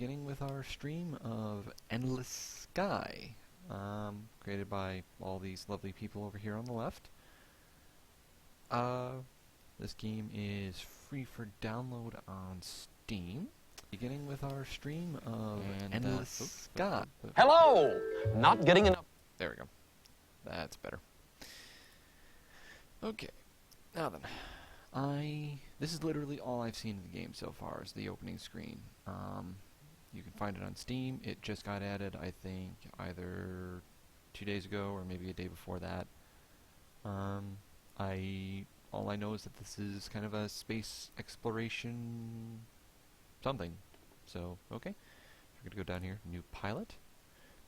beginning with our stream of Endless Sky, created by all these lovely people over here on the left. This game is free for download on Steam. Beginning with our stream of Endless Sky. Hello! Not getting enough. There we go. That's better. Okay. Now then. This is literally all I've seen of the game so far, is the opening screen. You can find it on Steam. It just got added, I think, either 2 days ago or maybe a day before that. All I know is that this is kind of a space exploration something. So, okay. We're going to go down here. New pilot.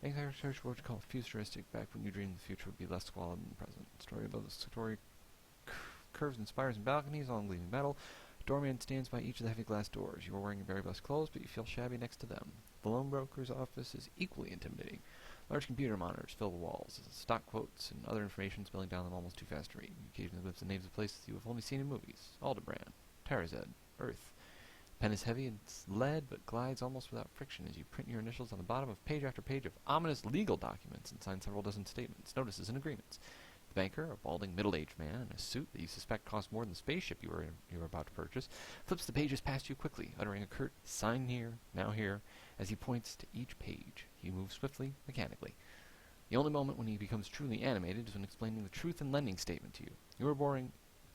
Make our search what to call futuristic. Back when you dreamed the future would be less squalid than the present. Story curves and spires and balconies, all in gleaming metal. A doorman stands by each of the heavy glass doors. You are wearing your very best clothes, but you feel shabby next to them. The loan broker's office is equally intimidating. Large computer monitors fill the walls. Stock quotes and other information spilling down them almost too fast to read. You occasionally glimpse the names of places you have only seen in movies. Aldebaran, Tarazed, Earth. The pen is heavy and it's lead, but glides almost without friction as you print your initials on the bottom of page after page of ominous legal documents and sign several dozen statements, notices, and agreements. The banker, a balding middle-aged man in a suit that you suspect cost more than the spaceship you were about to purchase, flips the pages past you quickly, uttering a curt "sign here, now here." As he points to each page, he moves swiftly, mechanically. The only moment when he becomes truly animated is when explaining the truth in lending statement to you. You are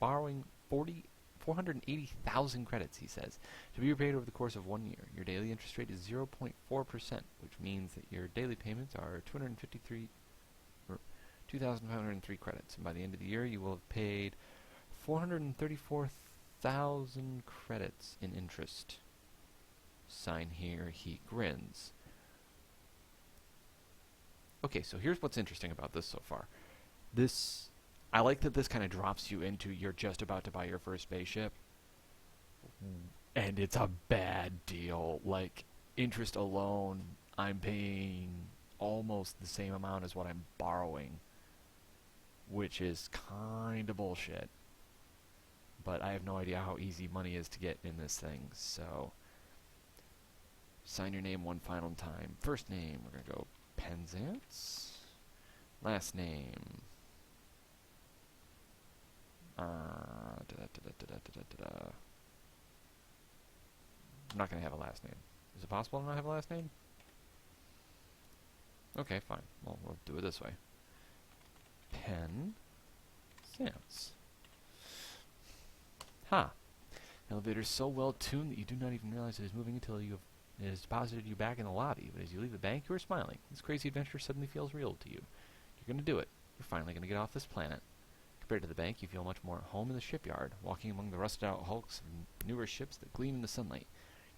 borrowing 480,000 credits, he says, to be repaid over the course of 1 year. Your daily interest rate is 0.4%, which means that your daily payments are 2,503 credits, and by the end of the year you will have paid 434,000 credits in interest. Sign here, he grins. Okay, so here's what's interesting about this so far. I like that this kind of drops you into you're just about to buy your first spaceship, and it's a bad deal. Like, interest alone, I'm paying almost the same amount as what I'm borrowing, which is kind of bullshit. But I have no idea how easy money is to get in this thing, so sign your name one final time. First name, we're going to go Pennzance. Last name, I'm not going to have a last name. Is it possible to not have a last name? Okay, fine. Well, we'll do it this way. Pennzance. Ha! Elevator is so well tuned that you do not even realize it is moving until it has deposited you back in the lobby. But as you leave the bank, you are smiling. This crazy adventure suddenly feels real to you. You're going to do it. You're finally going to get off this planet. Compared to the bank, you feel much more at home in the shipyard, walking among the rusted-out hulks of newer ships that gleam in the sunlight.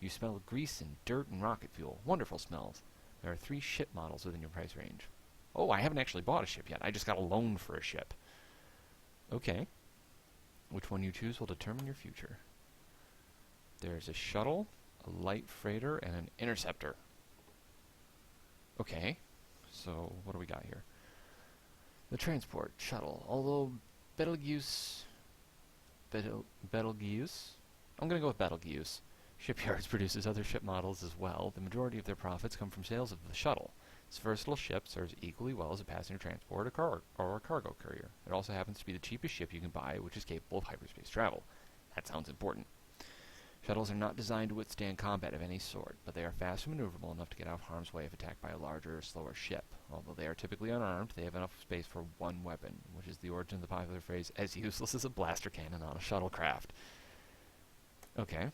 You smell grease and dirt and rocket fuel. Wonderful smells. There are 3 ship models within your price range. Oh, I haven't actually bought a ship yet. I just got a loan for a ship. Okay. Which one you choose will determine your future. There's a shuttle, a light freighter, and an interceptor. Okay. So, what do we got here? The transport shuttle. Although Betelgeuse... Betelgeuse? I'm going to go with Betelgeuse. Shipyards produces other ship models as well. The majority of their profits come from sales of the shuttle. This versatile ship serves equally well as a passenger transport or a cargo courier. It also happens to be the cheapest ship you can buy, which is capable of hyperspace travel. That sounds important. Shuttles are not designed to withstand combat of any sort, but they are fast and maneuverable enough to get out of harm's way if attacked by a larger or slower ship. Although they are typically unarmed, they have enough space for one weapon, which is the origin of the popular phrase, as useless as a blaster cannon on a shuttlecraft. Okay.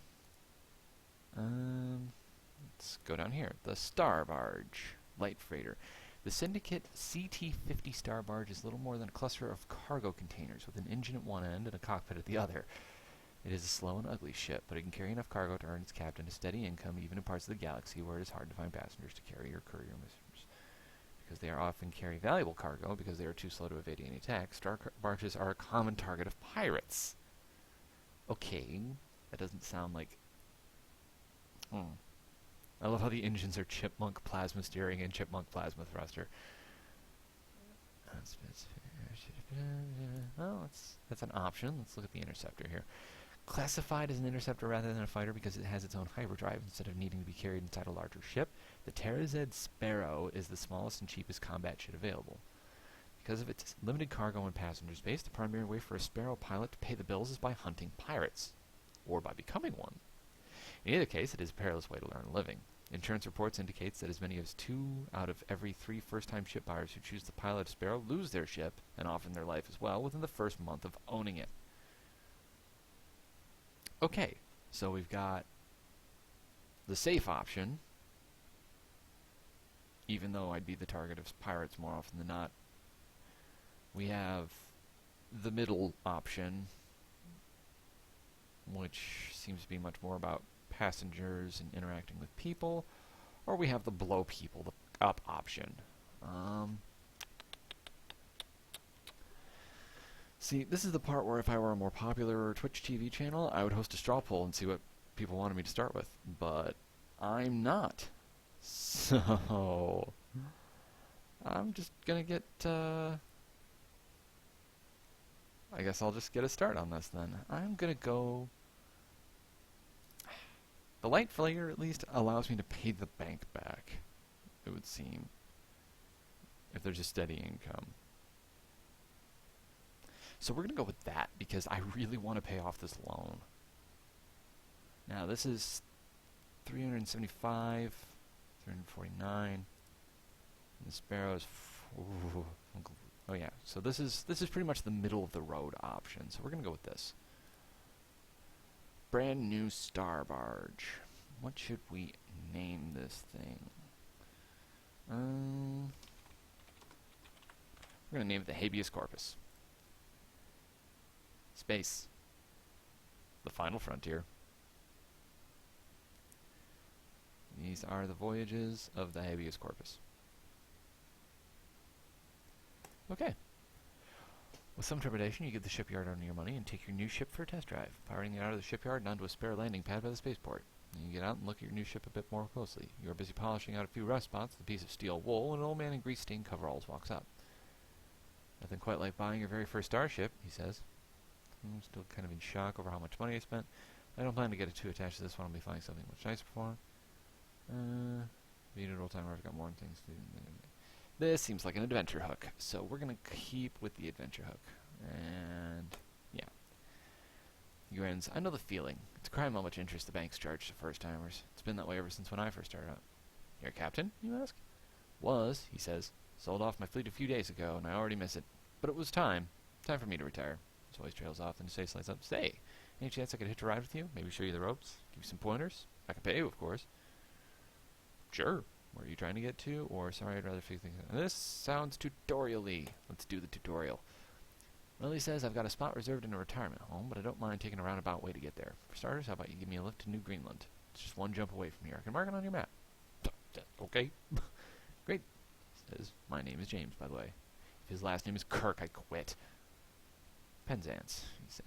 Let's go down here. The Star Barge. Light freighter. The Syndicate CT-50 Star Barge is little more than a cluster of cargo containers with an engine at one end and a cockpit at the other. It is a slow and ugly ship, but it can carry enough cargo to earn its captain a steady income even in parts of the galaxy where it is hard to find passengers to carry or courier missions. Because they often carry valuable cargo because they are too slow to evade any attack, star barges are a common target of pirates. Okay, that doesn't sound like... I love how the engines are chipmunk plasma steering and chipmunk plasma thruster. Well, that's an option. Let's look at the interceptor here. Classified as an interceptor rather than a fighter because it has its own hyperdrive instead of needing to be carried inside a larger ship, the Terra-Z Sparrow is the smallest and cheapest combat ship available. Because of its limited cargo and passenger space, the primary way for a Sparrow pilot to pay the bills is by hunting pirates, or by becoming one. In either case, it is a perilous way to earn a living. Insurance reports indicates that as many as 2 out of every 3 first-time ship buyers who choose to pilot a Sparrow lose their ship, and often their life as well, within the first month of owning it. Okay, so we've got the safe option, even though I'd be the target of pirates more often than not. We have the middle option, which seems to be much more about passengers and interacting with people, or we have the blow people, the up option. See, this is the part where if I were a more popular Twitch TV channel, I would host a straw poll and see what people wanted me to start with, but I'm not. So, I'm just gonna get, I guess I'll just get a start on this then. I'm gonna go... The light flare at least allows me to pay the bank back, it would seem, if there's a steady income. So we're going to go with that because I really want to pay off this loan. Now this is 375, 349. And the Sparrow's... Oh yeah, so this is pretty much the middle of the road option. So we're going to go with this. Brand new star barge. What should we name this thing? We're going to name it the Habeas Corpus. Space. The final frontier. These are the voyages of the Habeas Corpus. Okay. With some trepidation, you give the shipyard owner your money and take your new ship for a test drive, piloting it out of the shipyard and onto a spare landing pad by the spaceport. You get out and look at your new ship a bit more closely. You are busy polishing out a few rust spots with a piece of steel wool when an old man in grease-stained coveralls walks up. Nothing quite like buying your very first starship, he says. I'm still kind of in shock over how much money I spent. I don't plan to get too attached to this one. I'll be finding something much nicer for it. Being an old timer, I've got more things to do. This seems like an adventure hook, so we're going to keep with the adventure hook. And, yeah. He grins. I know the feeling. It's a crime how much interest the banks charge to first-timers. It's been that way ever since when I first started out. You're a captain, you ask? Was, he says. Sold off my fleet a few days ago, and I already miss it. But it was time. Time for me to retire. His voice trails off, and his face lights up. Say, any chance I could hitch a ride with you? Maybe show you the ropes? Give you some pointers? I can pay you, of course. Sure. Where are you trying to get to? Or, sorry, I'd rather figure things out. This sounds tutorial-y. Let's do the tutorial. Well, he says, I've got a spot reserved in a retirement home, but I don't mind taking a roundabout way to get there. For starters, how about you give me a lift to New Greenland? It's just one jump away from here. I can mark it on your map. Okay. Great. He says, my name is James, by the way. If his last name is Kirk, I quit. Pennzance, you say.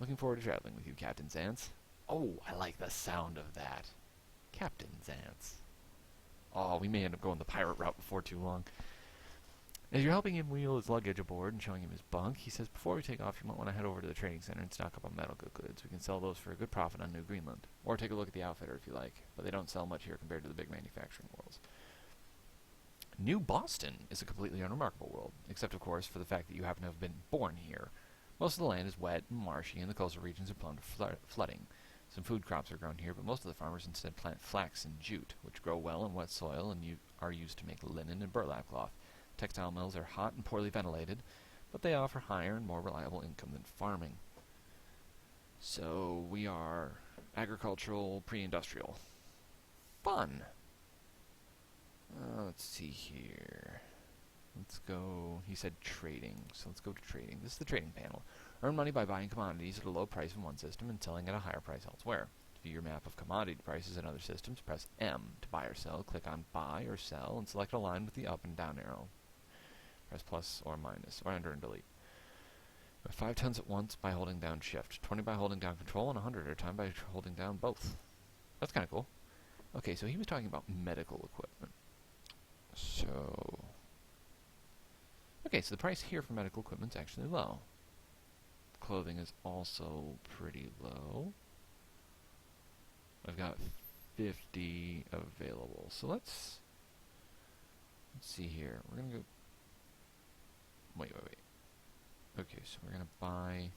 Looking forward to traveling with you, Captain Zance. Oh, I like the sound of that. Captain Zance. Oh, we may end up going the pirate route before too long. As you're helping him wheel his luggage aboard and showing him his bunk, he says, before we take off, you might want to head over to the trading center and stock up on medical goods. We can sell those for a good profit on New Greenland. Or take a look at the outfitter if you like. But they don't sell much here compared to the big manufacturing worlds. New Boston is a completely unremarkable world, except, of course, for the fact that you happen to have been born here. Most of the land is wet and marshy, and the coastal regions are prone to flooding. Some food crops are grown here, but most of the farmers instead plant flax and jute, which grow well in wet soil and are used to make linen and burlap cloth. Textile mills are hot and poorly ventilated, but they offer higher and more reliable income than farming. So we are agricultural, pre-industrial. Fun! Let's see here. Let's go, he said trading, so let's go to trading. This is the trading panel. Earn money by buying commodities at a low price in one system and selling at a higher price elsewhere. To view your map of commodity prices in other systems, press M. To buy or sell, click on buy or sell and select a line with the up and down arrow. Press plus or minus, or enter and delete. 5 tons at once by holding down shift, 20 by holding down control, and 100 at a time by holding down both. That's kind of cool. Okay, so he was talking about medical equipment. Okay, so the price here for medical equipment is actually low. clothing is also pretty low. I've got 50 available. So let's see here. We're gonna go. Wait. Okay, so we're gonna buy.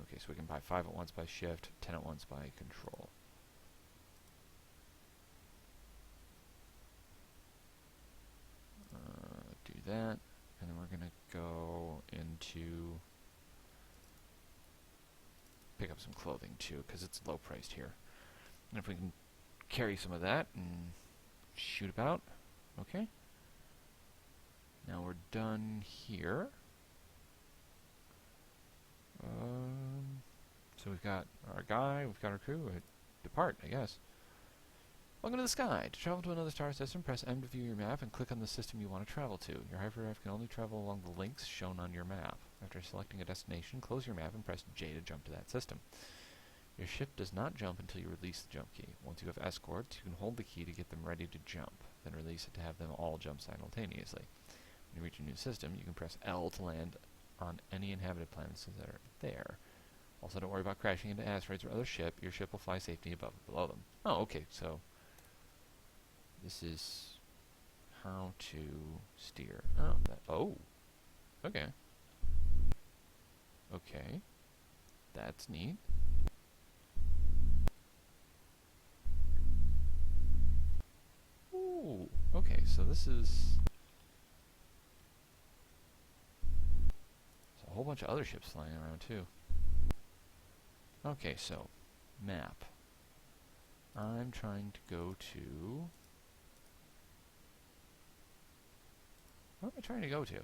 Okay, so we can buy 5 at once by shift, 10 at once by control. Do that, and then we're gonna go into pick up some clothing too, because it's low priced here. And if we can carry some of that and shoot about, okay. Now we're done here. So we've got our guy, we've got our crew. Depart, I guess. Welcome to the sky. To travel to another star system, press M to view your map and click on the system you want to travel to. Your hyperdrive can only travel along the links shown on your map. After selecting a destination, close your map and press J to jump to that system. Your ship does not jump until you release the jump key. Once you have escorts, you can hold the key to get them ready to jump, then release it to have them all jump simultaneously. When you reach a new system, you can press L to land on any inhabited planets that are there. Also, don't worry about crashing into asteroids or other ship. Your ship will fly safely above and below them. Oh, okay, so this is how to steer. Oh, okay. Okay, that's neat. Ooh, okay, so this is a whole bunch of other ships flying around too. Okay, so map. I'm trying to go to. Where am I trying to go to?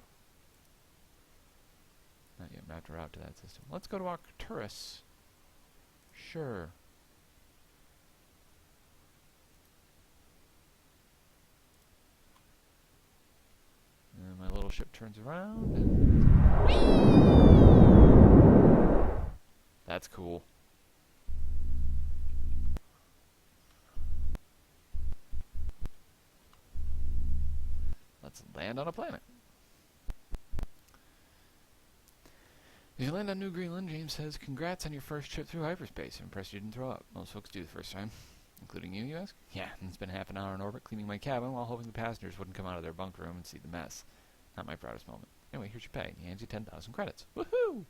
Not yet mapped a route to that system. Let's go to Arcturus. Sure. And my little ship turns around and that's cool. Let's land on a planet. As you land on New Greenland, James says, "Congrats on your first trip through hyperspace. I'm impressed you didn't throw up. Most folks do the first time." Including you ask? Yeah, and it's been half an hour in orbit cleaning my cabin while hoping the passengers wouldn't come out of their bunk room and see the mess. Not my proudest moment. Anyway, here's your pay. He hands you 10,000 credits. Woohoo!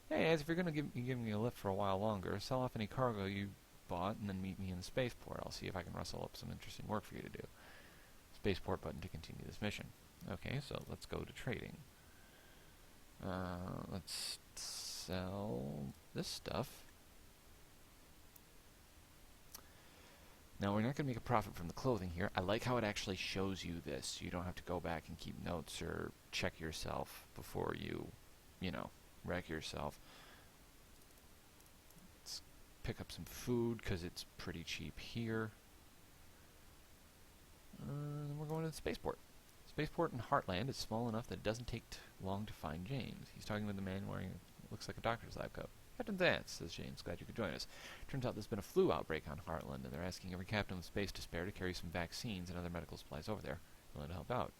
Hey, as if you're going to give me a lift for a while longer, sell off any cargo you bought and then meet me in the spaceport. I'll see if I can rustle up some interesting work for you to do. Spaceport button to continue this mission. Okay, so let's go to trading. Let's sell this stuff. Now, we're not going to make a profit from the clothing here. I like how it actually shows you this. You don't have to go back and keep notes or check yourself before you wreck yourself. Let's pick up some food because it's pretty cheap here. Then we're going to the spaceport. Spaceport in Heartland is small enough that it doesn't take long to find James. He's talking with a man wearing what looks like a doctor's lab coat. "Pennzance," says James. "Glad you could join us. Turns out there's been a flu outbreak on Heartland, and they're asking every captain with space to spare to carry some vaccines and other medical supplies over there. Willing to help out."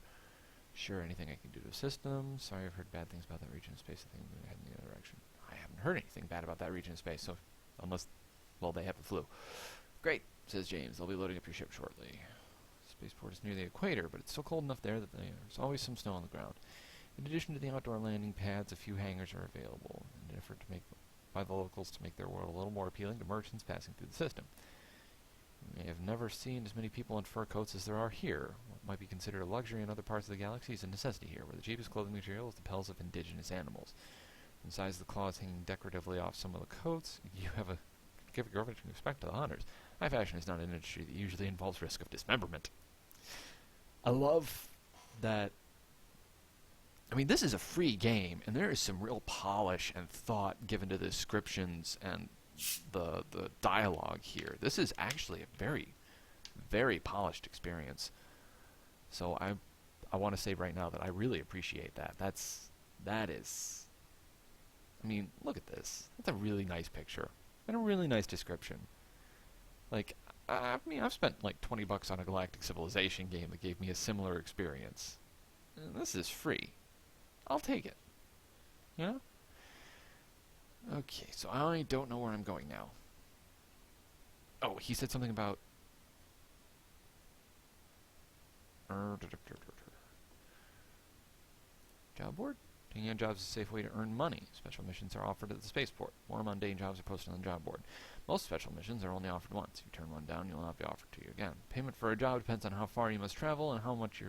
"Sure, anything I can do to assist them. Sorry, I've heard bad things about that region of space. I think we're heading in the other direction." I haven't heard anything bad about that region of space, so unless, well, they have the flu. "Great," says James. "They'll be loading up your ship shortly." Spaceport is near the equator, but it's still cold enough there that there's always some snow on the ground. In addition to the outdoor landing pads, a few hangars are available in an effort by the locals to make their world a little more appealing to merchants passing through the system. You may have never seen as many people in fur coats as there are here. What might be considered a luxury in other parts of the galaxy is a necessity here, where the cheapest clothing material is the pelts of indigenous animals. Besides the claws hanging decoratively off some of the coats, you have a give your respect to the hunters. High fashion is not an industry that usually involves risk of dismemberment. I love that. I mean, this is a free game, and there is some real polish and thought given to the descriptions and the dialogue here. This is actually a very, very polished experience. So I want to say right now that I really appreciate that. That is. I mean, look at this. That's a really nice picture and a really nice description. Like, I mean, I've spent like $20 on a Galactic Civilization game that gave me a similar experience. And this is free. I'll take it. You know? Okay, so I don't know where I'm going now. Oh, he said something about... Job board? Taking on jobs is a safe way to earn money. Special missions are offered at the spaceport. More mundane jobs are posted on the job board. Most special missions are only offered once. If you turn one down, you'll not be offered to you again. Payment for a job depends on how far you must travel and how much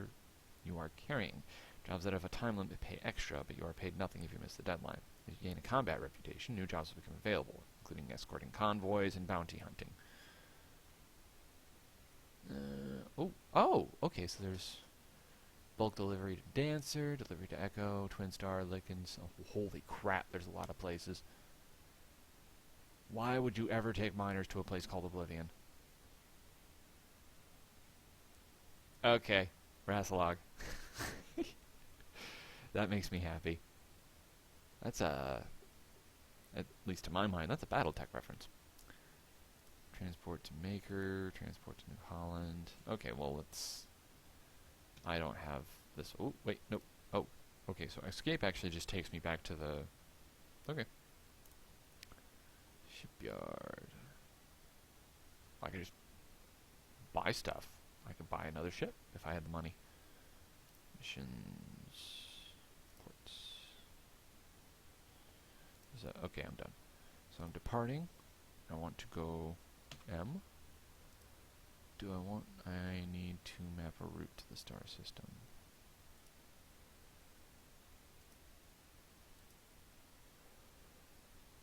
you are carrying. Jobs that have a time limit pay extra, but you are paid nothing if you miss the deadline. If you gain a combat reputation, new jobs will become available, including escorting convoys and bounty hunting. Okay, so there's bulk delivery to Dancer, delivery to Echo, Twin Star, Lickens. Oh, holy crap, there's a lot of places. Why would you ever take miners to a place called Oblivion? Okay, Rassilog. That makes me happy. That's at least to my mind, that's a BattleTech reference. Transport to Maker, transport to New Holland. Okay, well, let's... I don't have this... Oh, wait, nope. Oh, okay, so escape actually just takes me back to the... Okay. Shipyard. I could just buy stuff. I could buy another ship if I had the money. Missions... Ports... Okay, I'm done. So I'm departing. I want to go... M. Do I want... I need to map a route to the star system.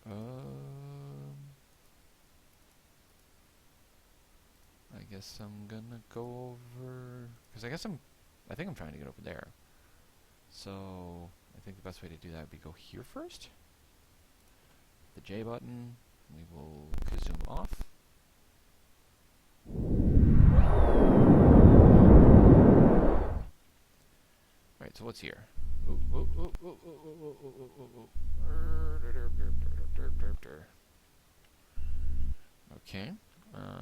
I guess I'm gonna go over... Because I think I'm trying to get over there. So, I think the best way to do that would be go here first. The J button. We will zoom off. Right, so what's here? Okay.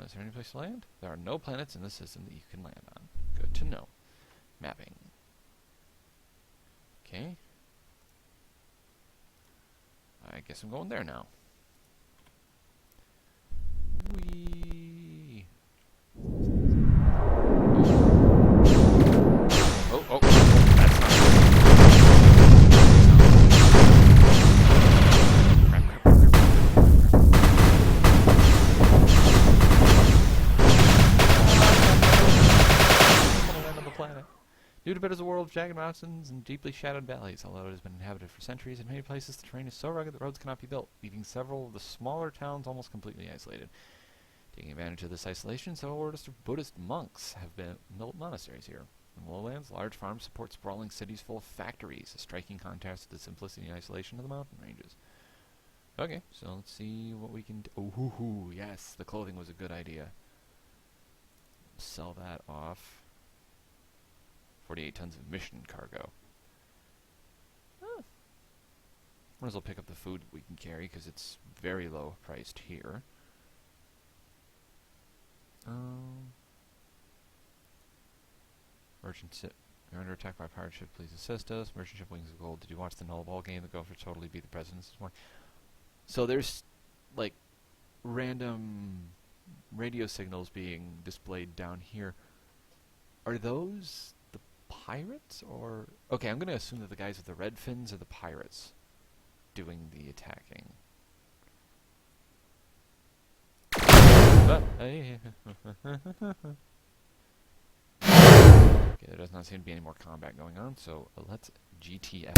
Is there any place to land? There are no planets in the system that you can land on. Good to know. Mapping. Okay. I guess I'm going there now. Whee! Oh, that's not planet. New Tibet is a world of jagged mountains and deeply shadowed valleys. Although it has been inhabited for centuries, in many places the terrain is so rugged that roads cannot be built, leaving several of the smaller towns almost completely isolated. Taking advantage of this isolation, several Buddhist monks have built monasteries here. In the lowlands, large farms support sprawling cities full of factories, a striking contrast to the simplicity and isolation of the mountain ranges. Okay, so let's see what we can do. Oh, yes, the clothing was a good idea. Sell that off. 48 tons of mission cargo. Might as well pick up the food we can carry, because it's very low priced here. Merchant ship. You're under attack by a pirate ship. Please assist us. Merchant ship Wings of Gold. Did you watch the Null Ball game? The Gophers totally beat the Presidents this morning. So there's, like, random radio signals being displayed down here. Are those the pirates, or... Okay, I'm going to assume that the guys with the red fins are the pirates doing the attacking. Okay, there does not seem to be any more combat going on, so let's GTF.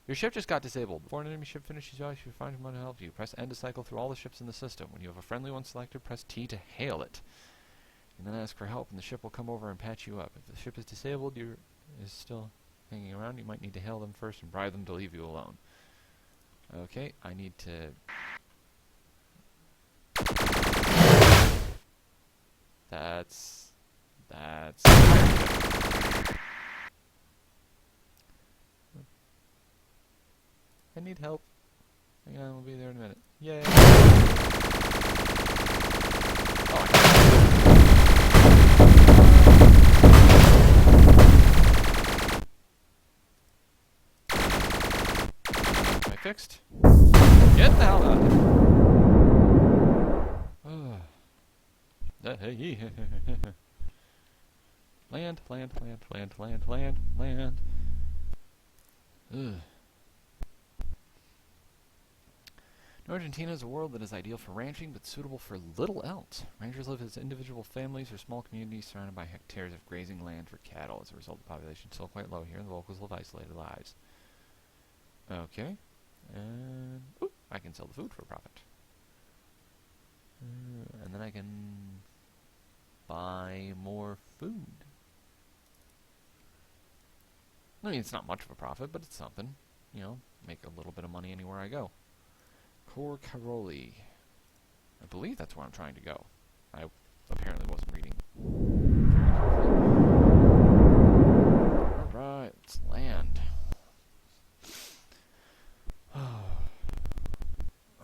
Your ship just got disabled. Before an enemy ship finishes you, you should find someone to help you. Press N to cycle through all the ships in the system. When you have a friendly one selected, press T to hail it. And then ask for help, and the ship will come over and patch you up. If the ship is disabled, is still hanging around, you might need to hail them first and bribe them to leave you alone. Okay, I need to... That's... I need help. Hang on, we'll be there in a minute. Yay! fixed? Get the hell out of here. Land, land, land, land, land, land, land. Ugh. Argentina is a world that is ideal for ranching, but suitable for little else. Ranchers live as individual families or small communities surrounded by hectares of grazing land for cattle. As a result, the population is still quite low here, and the locals live isolated lives. Okay. And ooh, I can sell the food for a profit. And then I can buy more food. I mean, it's not much of a profit, but it's something. You know, make a little bit of money anywhere I go. Cor Caroli. I believe that's where I'm trying to go. I apparently wasn't reading very carefully. Alright, let's land.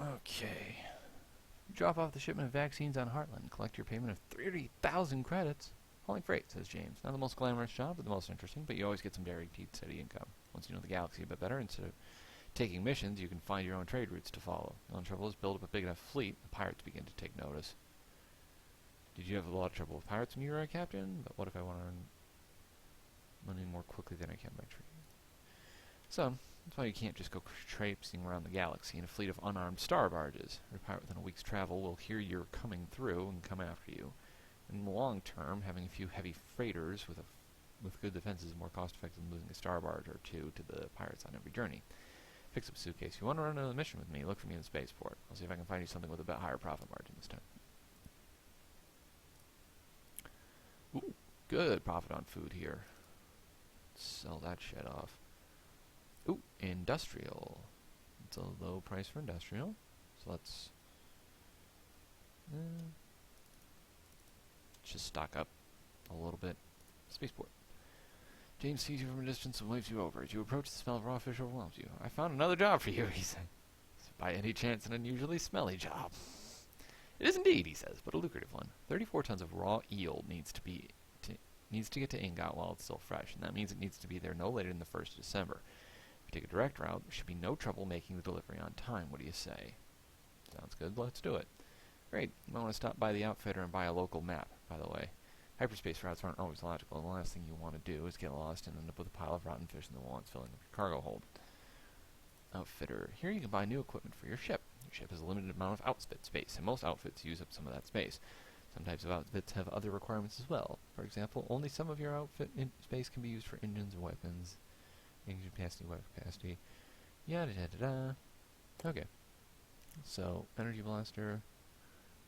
Okay. Drop off the shipment of vaccines on Heartland. Collect your payment of 30,000 credits. Hauling freight, says James. Not the most glamorous job, but the most interesting, but you always get some guaranteed steady income. Once you know the galaxy a bit better, instead of taking missions, you can find your own trade routes to follow. The only trouble is build up a big enough fleet, the pirates begin to take notice. Did you have a lot of trouble with pirates when you were a captain? But what if I want to earn money more quickly than I can by trading? So, that's why you can't just go traipsing around the galaxy in a fleet of unarmed star barges. A pirate within a week's travel will hear you're coming through and come after you. In the long term, having a few heavy freighters with good defenses is more cost-effective than losing a star barge or two to the pirates on every journey. Fix up a suitcase. If you want to run another mission with me, look for me in the spaceport. I'll see if I can find you something with a bit higher profit margin this time. Ooh, good profit on food here. Sell that shit off. Ooh, industrial. It's a low price for industrial. So let's just stock up a little bit. Spaceport. James sees you from a distance and waves you over. As you approach, the smell of raw fish overwhelms you. I found another job for you, he said. By any chance, an unusually smelly job. It is indeed, he says, but a lucrative one. 34 tons of raw eel needs to get to Ingot while it's still fresh, and that means it needs to be there no later than the 1st of December. If you take a direct route, there should be no trouble making the delivery on time. What do you say? Sounds good. Let's do it. Great. I want to stop by the outfitter and buy a local map, by the way. Hyperspace routes aren't always logical, and the last thing you want to do is get lost and end up with a pile of rotten fish in the wants filling up your cargo hold. Outfitter. Here you can buy new equipment for your ship. Your ship has a limited amount of outfit space, and most outfits use up some of that space. Some types of outfits have other requirements as well. For example, only some of your outfit space can be used for engines and weapons. Engine capacity, weapon capacity, yada yada da. Okay. So, energy blaster,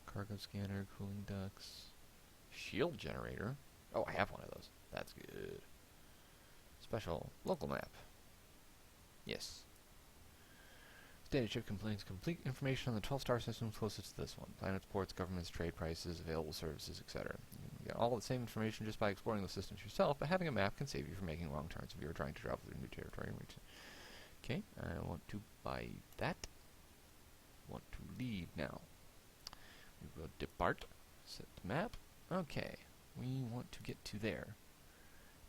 cargo scanner, cooling ducts, shield generator. Oh, I have one of those. That's good. Special local map. Yes. Data chip contains complete information on the 12 star systems closest to this one. Planets, ports, governments, trade prices, available services, etc. You can get all the same information just by exploring the systems yourself, but having a map can save you from making wrong turns if you are trying to travel through new territory and reach it. Okay, I want to buy that. Want to leave now. We will depart. Set the map. Okay, we want to get to there.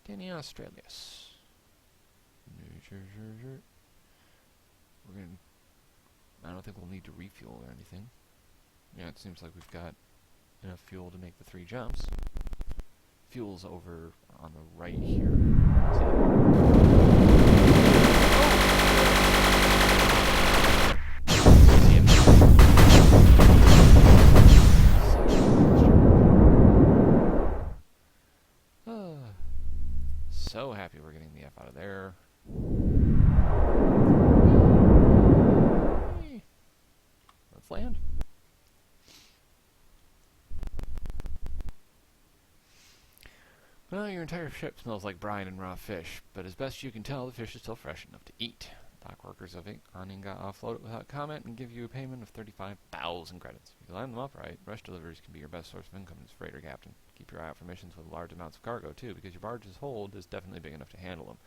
Danny Australius. We're going to... I don't think we'll need to refuel or anything. Yeah, it seems like we've got enough fuel to make the 3 jumps. Fuel's over on the right here. So happy we're getting the F out of there. Let's land. Well, your entire ship smells like brine and raw fish, but as best you can tell, the fish is still fresh enough to eat. Dock workers of Inga offload it without comment and give you a payment of 35,000 credits. If you line them up right, rush deliveries can be your best source of income as freighter captain. Keep your eye out for missions with large amounts of cargo, too, because your barge's hold is definitely big enough to handle them.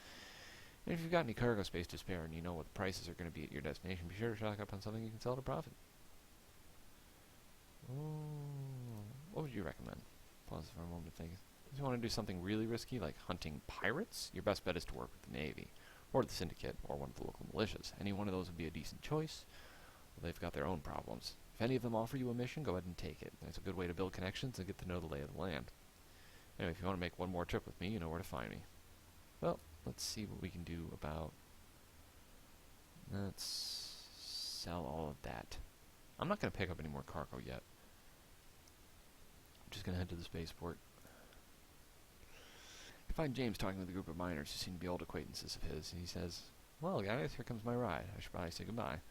And if you've got any cargo space to spare and you know what the prices are going to be at your destination, be sure to stock up on something you can sell at a profit. What would you recommend? Pause for a moment to think. If you want to do something really risky, like hunting pirates, your best bet is to work with the Navy. or the Syndicate, or one of the local militias. Any one of those would be a decent choice. Well, they've got their own problems. If any of them offer you a mission, go ahead and take it. It's a good way to build connections and get to know the lay of the land. Anyway, if you want to make one more trip with me, you know where to find me. Well, let's see what we can do about... Let's sell all of that. I'm not going to pick up any more cargo yet. I'm just going to head to the spaceport. I find James talking with a group of miners who seem to be old acquaintances of his, and he says, "Well, guys, here comes my ride. I should probably say goodbye."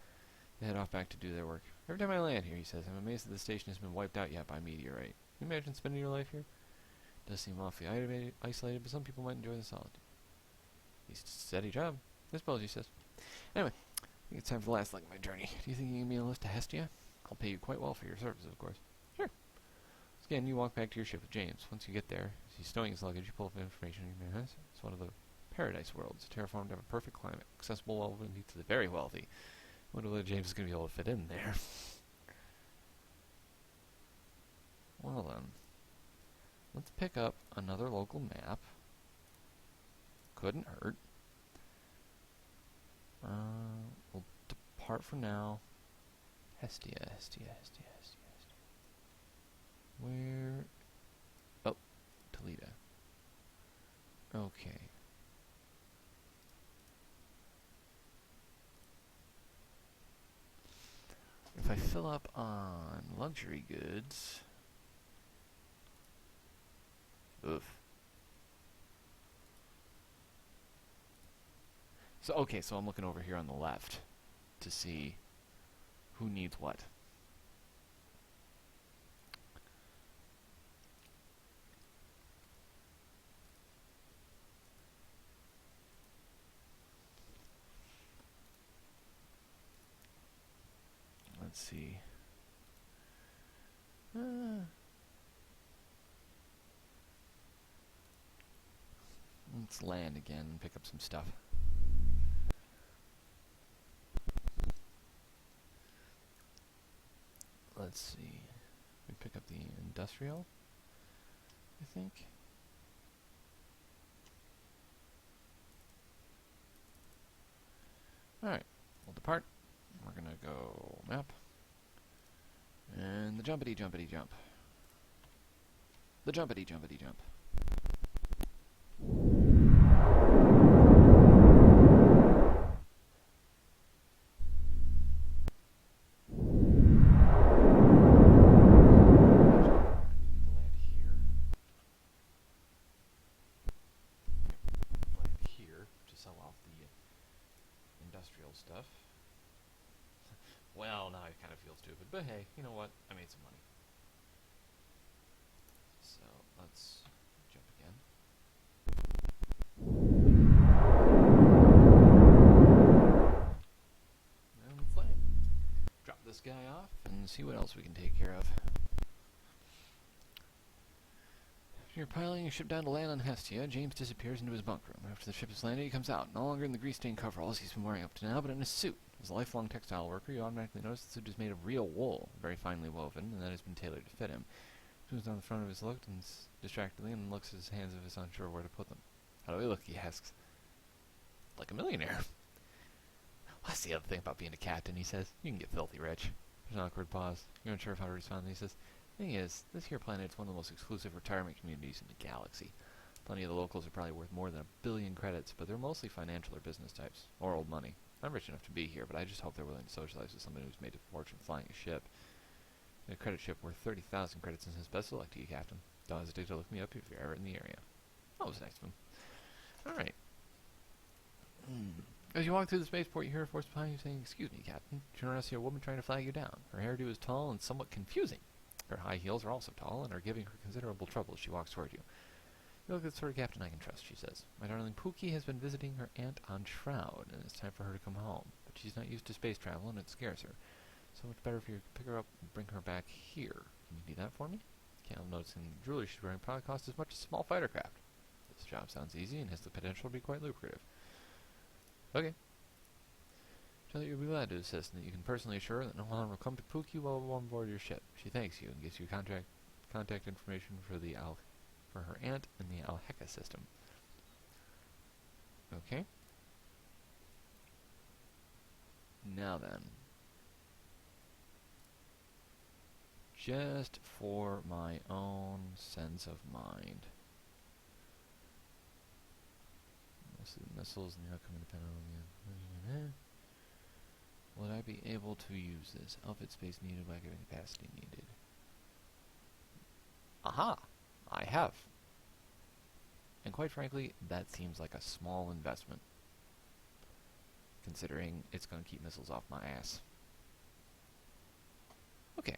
They head off back to do their work. "Every time I land here," he says, "I'm amazed that the station hasn't been wiped out yet by a meteorite. Can you imagine spending your life here? It does seem awfully isolated, but some people might enjoy the solitude." "He's a steady job, I suppose," he says. "Anyway, I think it's time for the last leg of my journey. Do you think you can give me a lift to Hestia? I'll pay you quite well for your services, of course." "Sure." So again, you walk back to your ship with James. Once you get there, as he's stowing his luggage, you pull up information in your hands. It's one of the paradise worlds, terraformed to have a perfect climate, accessible only to the very wealthy. I wonder whether James is going to be able to fit in there. Well then, let's pick up another local map. Couldn't hurt. We'll depart for now. Hestia. Where? Oh, Toledo. Okay. If I fill up on luxury goods... Oof. So, okay, so I'm looking over here on the left to see who needs what. Let's see. Let's land again and pick up some stuff. Let's see. We pick up the industrial, I think. Alright, we'll depart. We're gonna go map. And the jumpity jumpity jump. The jumpity jumpity jump. Stuff. Well, now I kind of feel stupid, but hey, you know what? I made some money. So, let's jump again. And let's land. Drop this guy off and see what else we can take care of. After you're piloting your ship down to land on Hestia, James disappears into his bunk room. After the ship has landed, he comes out, no longer in the grease-stained coveralls he's been wearing up to now, but in a suit. As a lifelong textile worker, you automatically notice the suit is made of real wool, very finely woven, and that has been tailored to fit him. He moves down the front of his look and distractedly and looks at his hands as if unsure where to put them. "How do I look?" he asks. "Like a millionaire." "Well, that's the other thing about being a captain," he says. "You can get filthy rich." There's an awkward pause. You're unsure of how to respond, and he says, "Thing is, this here planet is one of the most exclusive retirement communities in the galaxy. Plenty of the locals are probably worth more than 1 billion credits, but they're mostly financial or business types, or old money. I'm rich enough to be here, but I just hope they're willing to socialize with someone who's made a fortune flying a ship. A credit ship worth 30,000 credits in his best of luck to you, Captain. Don't hesitate to look me up if you're ever in the area." That was nice of him. Alright. As you walk through the spaceport, you hear a voice behind you saying, "Excuse me, Captain." You turn around to see a woman trying to flag you down. Her hairdo is tall and somewhat confusing. Her high heels are also tall and are giving her considerable trouble as she walks toward you. "You look like the sort of captain I can trust," she says. "My darling Pookie has been visiting her aunt on Shroud, and it's time for her to come home. But she's not used to space travel, and it scares her. So much better for you to pick her up and bring her back here. Can you do that for me?" I'm noticing the jewelry she's wearing probably costs as much as a small fighter craft. This job sounds easy and has the potential to be quite lucrative. "Okay. Tell her you'll be glad to assist, and that you can personally assure her that no harm will come to Pookie while on board your ship. She thanks you and gives you contact information for her aunt in the Alheca system." Okay. Now then, just for my own sense of mind. Missiles now coming to Pennzance. Would I be able to use this? Outfit space needed, wagon capacity needed. Aha! I have. And quite frankly, that seems like a small investment, considering it's going to keep missiles off my ass. Okay.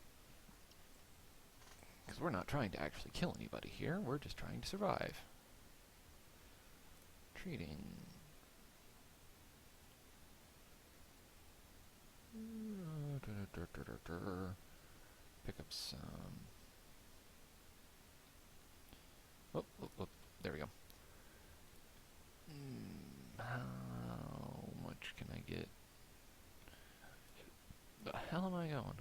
Because we're not trying to actually kill anybody here, we're just trying to survive. Treating. Pick up some. Oh, there we go. How much can I get? The hell am I going?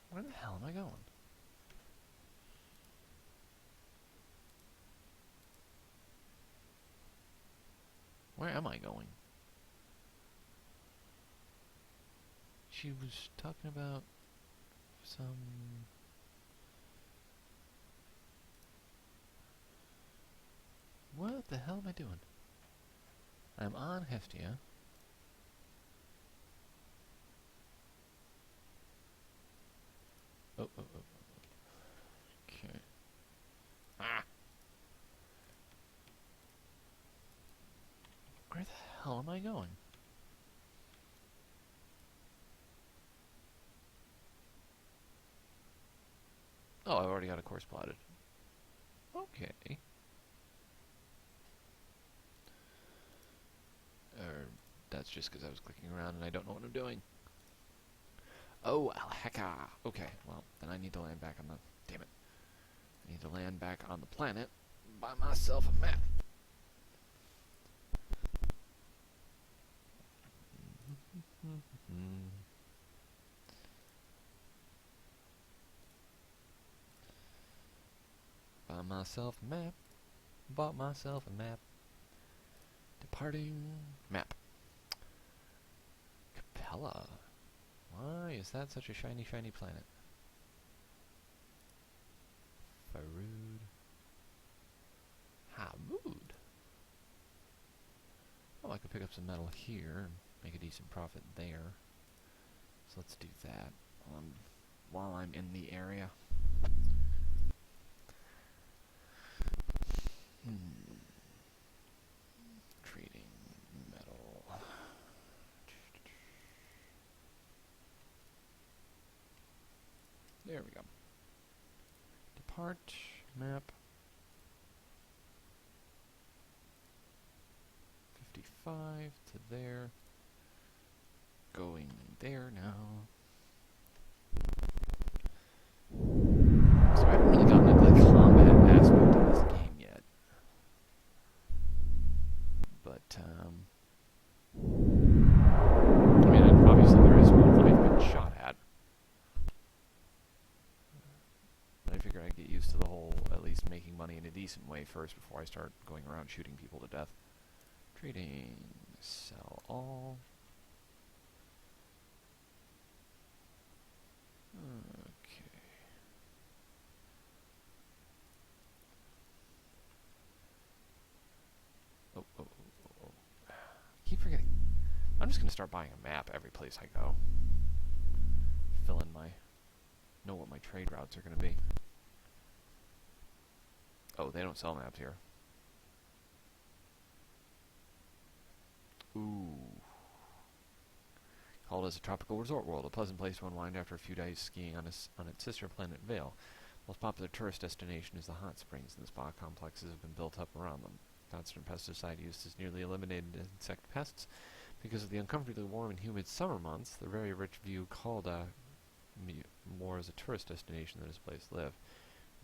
Where the hell am I going? Where am I going? She was talking about some... What the hell am I doing? I'm on Hestia. Oh. Okay. Ah! Where the hell am I going? Oh, I've already got a course plotted. Okay. That's just because I was clicking around and I don't know what I'm doing. Oh, Alheka! Okay, well, then I need to land back on the... Damn it. I need to land back on the planet, buy myself a map. Buy myself a map. Bought myself a map. Departing map. Capella. Why is that such a shiny, shiny planet? Farood. Hamoud. Oh, I could pick up some metal here and make a decent profit there. So let's do that while I'm in the area. Trading metal. There we go. Depart map. 55 to there. Going there now. So I haven't really gotten into the combat aspect of this game yet. But, I mean, obviously there is one I've been shot at. But I figure I'd get used to the whole, at least making money in a decent way first before I start going around shooting people to death. Trading, sell all. Okay. Oh. Keep forgetting. I'm just gonna start buying a map every place I go. Fill in know what my trade routes are gonna be. Oh, they don't sell maps here. Ooh. Called as a tropical resort world, a pleasant place to unwind after a few days skiing on its sister planet Vale. The most popular tourist destination is the hot springs, and the spa complexes have been built up around them. Constant pesticide use has nearly eliminated insect pests. Because of the uncomfortably warm and humid summer months, the very rich view called more as a tourist destination than as a place to live.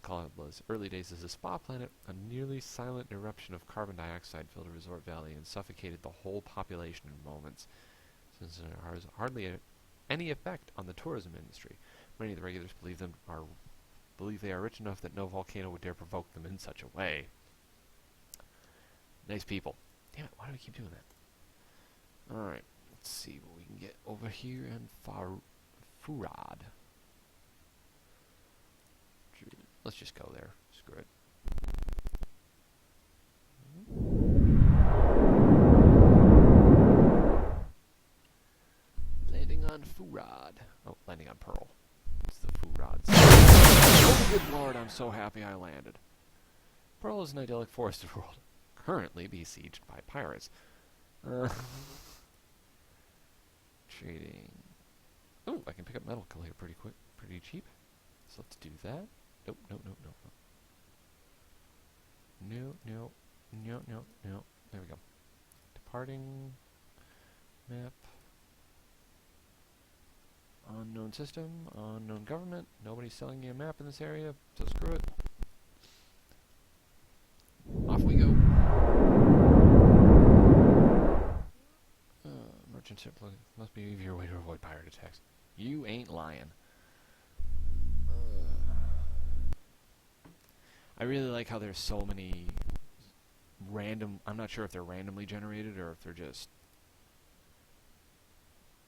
Caldla's early days as a spa planet, a nearly silent eruption of carbon dioxide filled a resort valley and suffocated the whole population in moments. Since it has hardly any effect on the tourism industry, many of the regulars believe them are believe they are rich enough that no volcano would dare provoke them in such a way. Nice people. Damn it, why do we keep doing that? Alright, let's see what we can get over here in Furad. Let's just go there. Screw it. Landing on Furad. Oh, landing on Pearl. It's the Furads. Oh, good lord, I'm so happy I landed. Pearl is an idyllic forested world, currently besieged by pirates. Trading. Oh, I can pick up medical here pretty quick, pretty cheap. So let's do that. Nope, no, no, no, no. No, no, no, no, no. There we go. Departing map. Unknown system, unknown government. Nobody's selling me a map in this area, so screw it. Off we go. Merchant ship must be an easier way to avoid pirate attacks. You ain't lying. I really like how there's so many random... I'm not sure if they're randomly generated or if they're just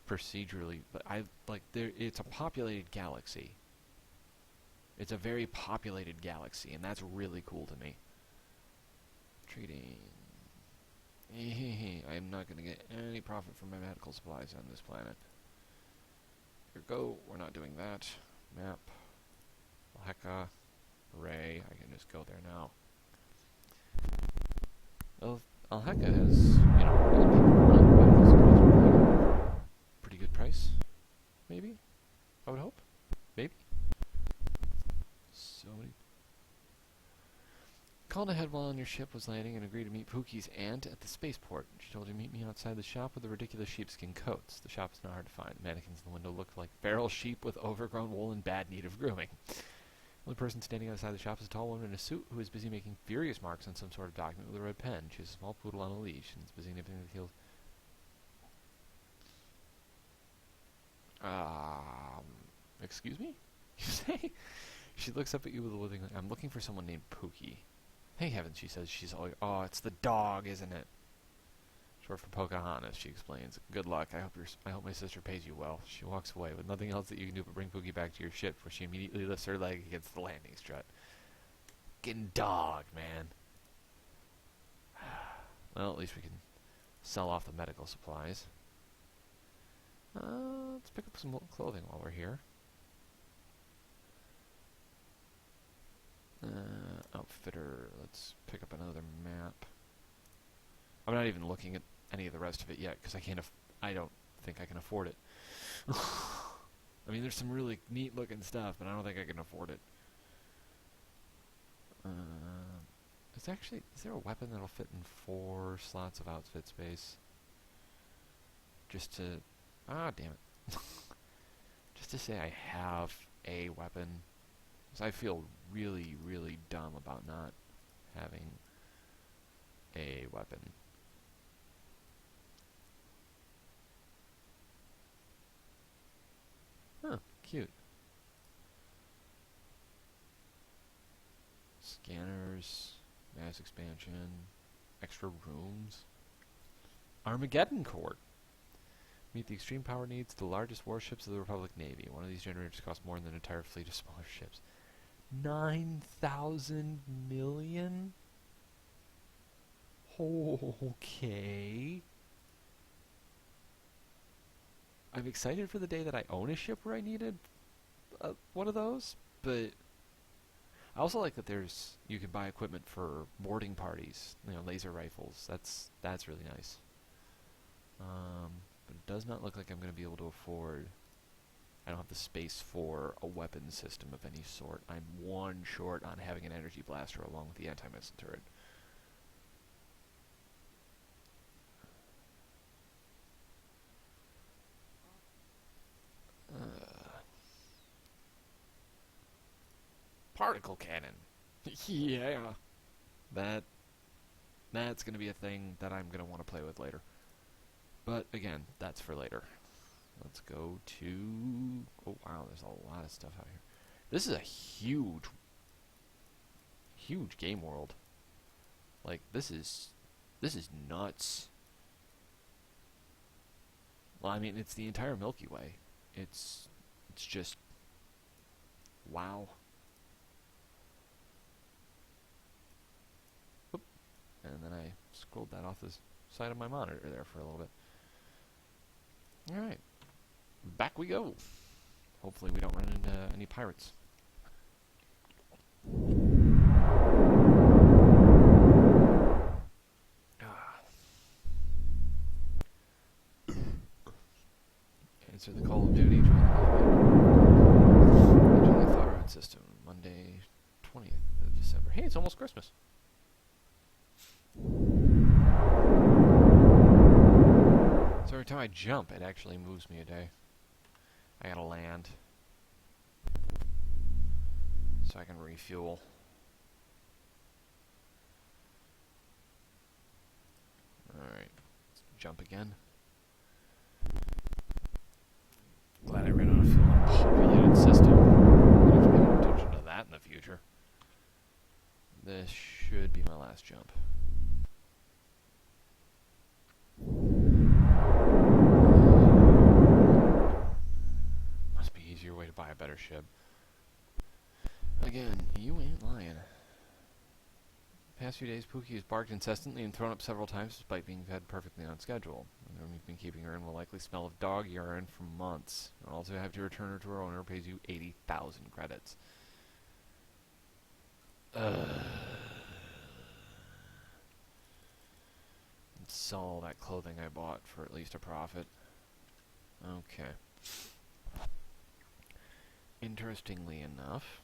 procedurally, but I like it's a populated galaxy. It's a very populated galaxy, and that's really cool to me. Trading. I'm not going to get any profit from my medical supplies on this planet. Here we go. We're not doing that. Map. Hecka. Ray. I can just go there now. Well, Alheka has, you know, all people run medical supplies pretty good price. Maybe? I would hope. Maybe? So many. Called ahead while on your ship was landing and agreed to meet Pookie's aunt at the spaceport. She told you to meet me outside the shop with the ridiculous sheepskin coats. The shop is not hard to find. The mannequins in the window look like feral sheep with overgrown wool in bad need of grooming. The only person standing outside the shop is a tall woman in a suit who is busy making furious marks on some sort of document with a red pen. She has a small poodle on a leash and is busy nipping at the heels. Excuse me? You say? She looks up at you with a living... I'm looking for someone named Pookie. Thank heavens, she says. She's all... Oh, it's the dog, isn't it? Short for Pocahontas, she explains. Good luck. I hope my sister pays you well. She walks away with nothing else that you can do but bring Pookie back to your ship, where she immediately lifts her leg against the landing strut. Fucking dog, man. Well, at least we can sell off the medical supplies. Let's pick up some clothing while we're here. Outfitter. Let's pick up another map. I'm not even looking at any of the rest of it yet because I don't think I can afford it. I mean, there's some really neat looking stuff, but I don't think I can afford it. Is there a weapon that'll fit in 4 slots of outfit space? Just to... Ah, damn it. Just to say I have a weapon. Because I feel really, really dumb about not having a weapon. Huh, cute. Scanners, mass expansion, extra rooms. Armageddon Court. Meet the extreme power needs of the largest warships of the Republic Navy. One of these generators costs more than an entire fleet of smaller ships. 9,000 million? Okay. I'm excited for the day that I own a ship where I needed one of those, but I also like that you can buy equipment for boarding parties, you know, laser rifles. That's really nice. But it does not look like I'm going to be able to afford... I don't have the space for a weapon system of any sort. I'm one short on having an energy blaster along with the anti-missile turret. Particle cannon. Yeah. That's going to be a thing that I'm going to want to play with later. But again, that's for later. Let's go to... Oh wow, there's a lot of stuff out here. This is a huge, huge game world. Like, this is nuts. Well, I mean, it's the entire Milky Way. It's just, wow. Oop. And then I scrolled that off the side of my monitor there for a little bit. Alright. Back we go. Hopefully we don't run into any pirates. Answer the call of duty. Join the Thought Road system. Monday, 20th of December. Hey, it's almost Christmas. So every time I jump, it actually moves me a day. I gotta land. So I can refuel. Alright, let's jump again. Glad I ran out of fuel on a populated system. I'll have to pay more attention to that in the future. This should be my last jump. Must be easier way to buy a better ship. Again, you ain't lying. Past few days, Pookie has barked incessantly and thrown up several times despite being fed perfectly on schedule. The room you've been keeping her in will likely smell of dog urine for months. You'll also have to return her to her owner, who pays you 80,000 credits. Sell all that clothing I bought for at least a profit. Okay. Interestingly enough,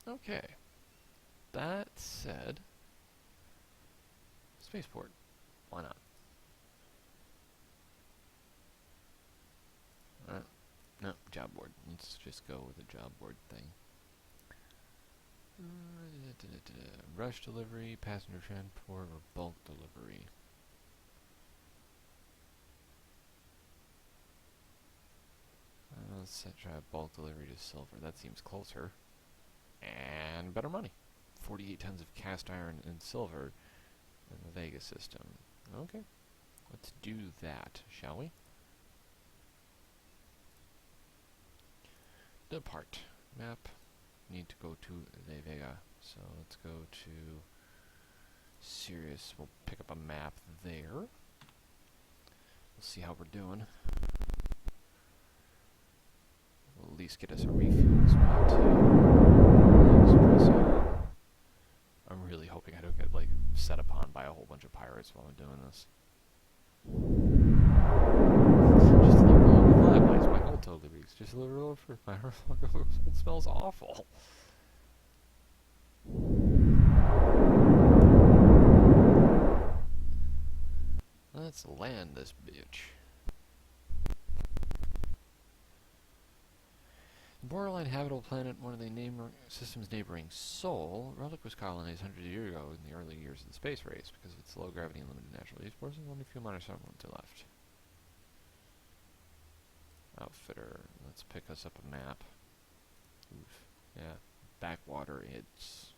okay. That said, spaceport. Why not? No, job board. Let's just go with the job board thing. Rush delivery, passenger transport, or bulk delivery. Let's try bulk delivery to silver. That seems closer. And better money. 48 tons of cast iron and silver in the Vega system. Okay. Let's do that, shall we? Depart. Map. Need to go to the Vega. So let's go to Sirius. We'll pick up a map there. We'll see how we're doing. We'll at least get us a refuel spot too. I'm really hoping I don't get like set upon by a whole bunch of pirates while I'm doing this. Just a little bit of that. Why is my gold totally leaks? Just a little for my gold smells awful. Let's land this bitch. Borderline habitable planet, one of the system's neighboring Sol, Relic was colonized hundreds of years ago in the early years of the space race. Because of its low gravity and limited natural resources, only a few minor settlements are left. Outfitter, let's pick us up a map. Oof. Yeah, backwater, it's...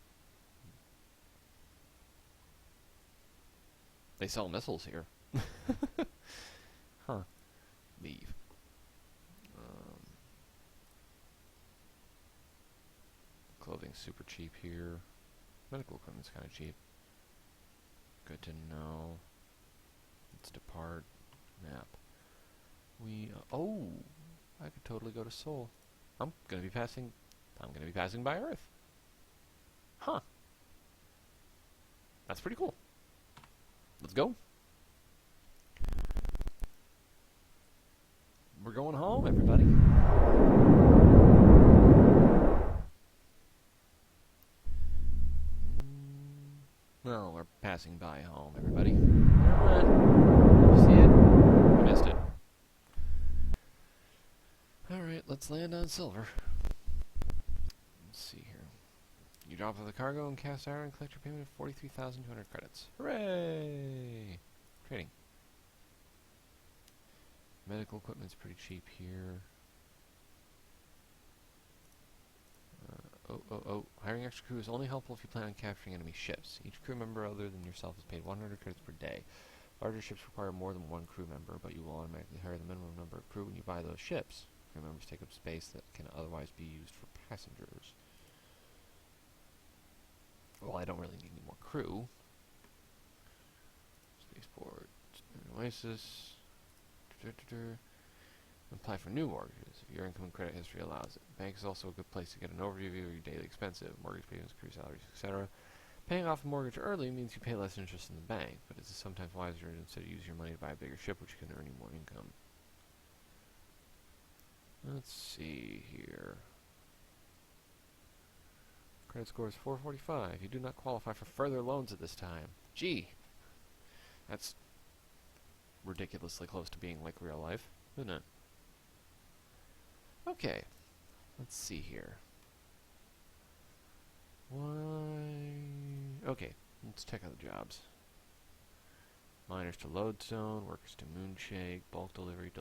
They sell missiles here. Huh. Leave. Clothing's super cheap here. Medical equipment's kind of cheap. Good to know. Let's depart. Map. Oh! I could totally go to Sol. I'm gonna be passing by Earth. Huh. That's pretty cool. Let's go. We're going home, everybody. Well, are passing by home, everybody. Where went? You see it? You missed it. Alright, let's land on silver. Let's see here. You drop off the cargo and cast iron and collect your payment of 43,200 credits. Hooray! Trading. Medical equipment's pretty cheap here. Hiring extra crew is only helpful if you plan on capturing enemy ships. Each crew member other than yourself is paid 100 credits per day. Larger ships require more than one crew member, but you will automatically hire the minimum number of crew when you buy those ships. Crew members take up space that can otherwise be used for passengers. Well, I don't really need any more crew. Spaceport, Oasis. Apply for new mortgages if your income and credit history allows it. Bank is also a good place to get an overview of your daily expenses, mortgage payments, crew salaries, etc. Paying off a mortgage early means you pay less interest in the bank, but it's sometimes wiser to instead use your money to buy a bigger ship, which can earn you more income. Let's see here. Credit score is 445. You do not qualify for further loans at this time. Gee, that's ridiculously close to being like real life, isn't it? Okay, let's see here. Why? Okay, let's check out the jobs. Miners to Lodestone, workers to Moonshake, bulk delivery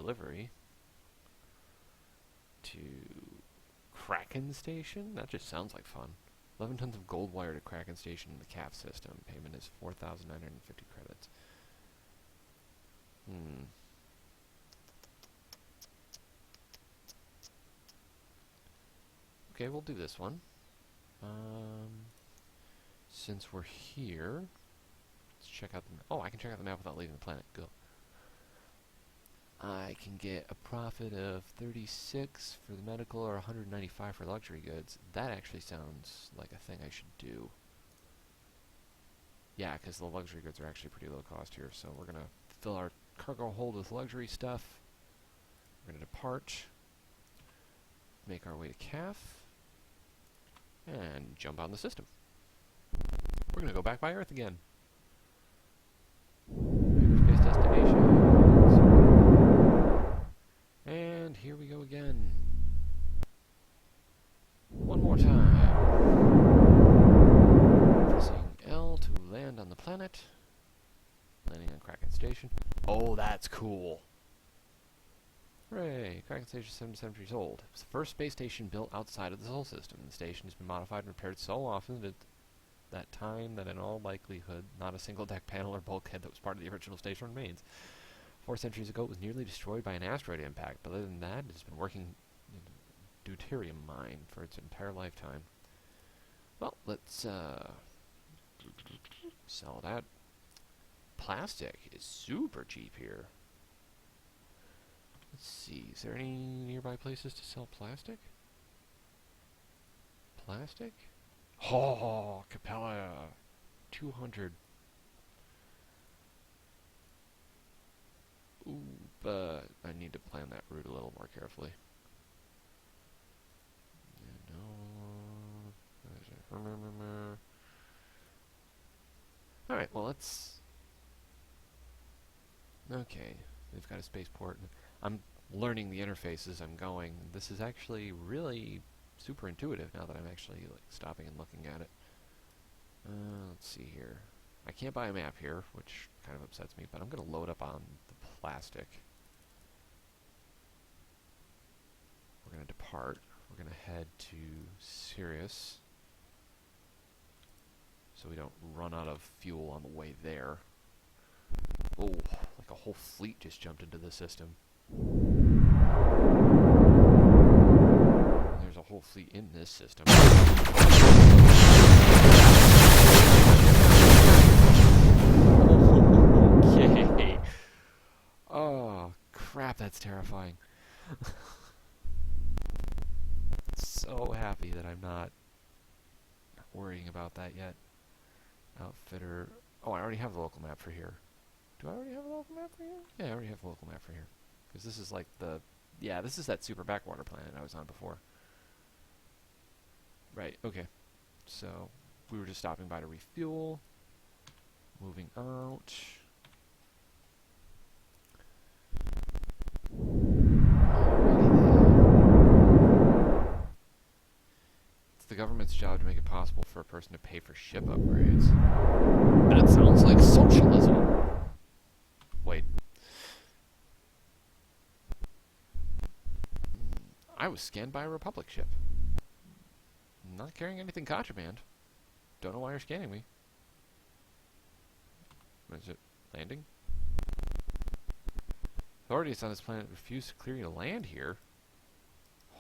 to Kraken Station? That just sounds like fun. 11 tons of gold wire to Kraken Station in the CAF system. Payment is 4,950 credits. Okay, we'll do this one. Since we're here, let's check out the map. Oh, I can check out the map without leaving the planet. Go. I can get a profit of 36 for the medical or 195 for luxury goods. That actually sounds like a thing I should do. Yeah, because the luxury goods are actually pretty low cost here, so we're going to fill our cargo hold with luxury stuff. We're going to depart, make our way to CAF, and jump on the system. We're going to go back by Earth again. Hyperspace destination. And here we go again. One more time. Pressing L to land on the planet. Landing on Kraken Station. Oh, that's cool. Hooray! Kraken Station is 77 years old. It's the first space station built outside of the Sol system. The station has been modified and repaired so often that in all likelihood, not a single deck panel or bulkhead that was part of the original station remains. 4 centuries ago, it was nearly destroyed by an asteroid impact, but other than that, it has been working in a deuterium mine for its entire lifetime. Well, let's sell that. Plastic is super cheap here. Let's see, is there any nearby places to sell plastic? Plastic? Oh, Capella! 200. Ooh, but I need to plan that route a little more carefully. Alright, well let's... Okay, we've got a spaceport. I'm learning the interfaces I'm going. This is actually really super intuitive now that I'm actually like stopping and looking at it. Let's see here. I can't buy a map here, which kind of upsets me, but I'm going to load up on the plastic. We're going to depart. We're going to head to Sirius, so we don't run out of fuel on the way there. Oh, like a whole fleet just jumped into the system. There's a whole fleet in this system. Okay. Oh, crap, that's terrifying. So happy that I'm not worrying about that yet. Outfitter. Oh, I already have the local map for here. Do I already have a local map for here? Yeah, I already have a local map for here. Because this is like the... Yeah, this is that super backwater planet I was on before. Right, okay. So, we were just stopping by to refuel. moving out. It's the government's job to make it possible for a person to pay for ship upgrades. That sounds like socialism. Wait. I was scanned by a Republic ship. Not carrying anything contraband. Don't know why you're scanning me. Is it landing? Authorities on this planet refuse to clear you to land here.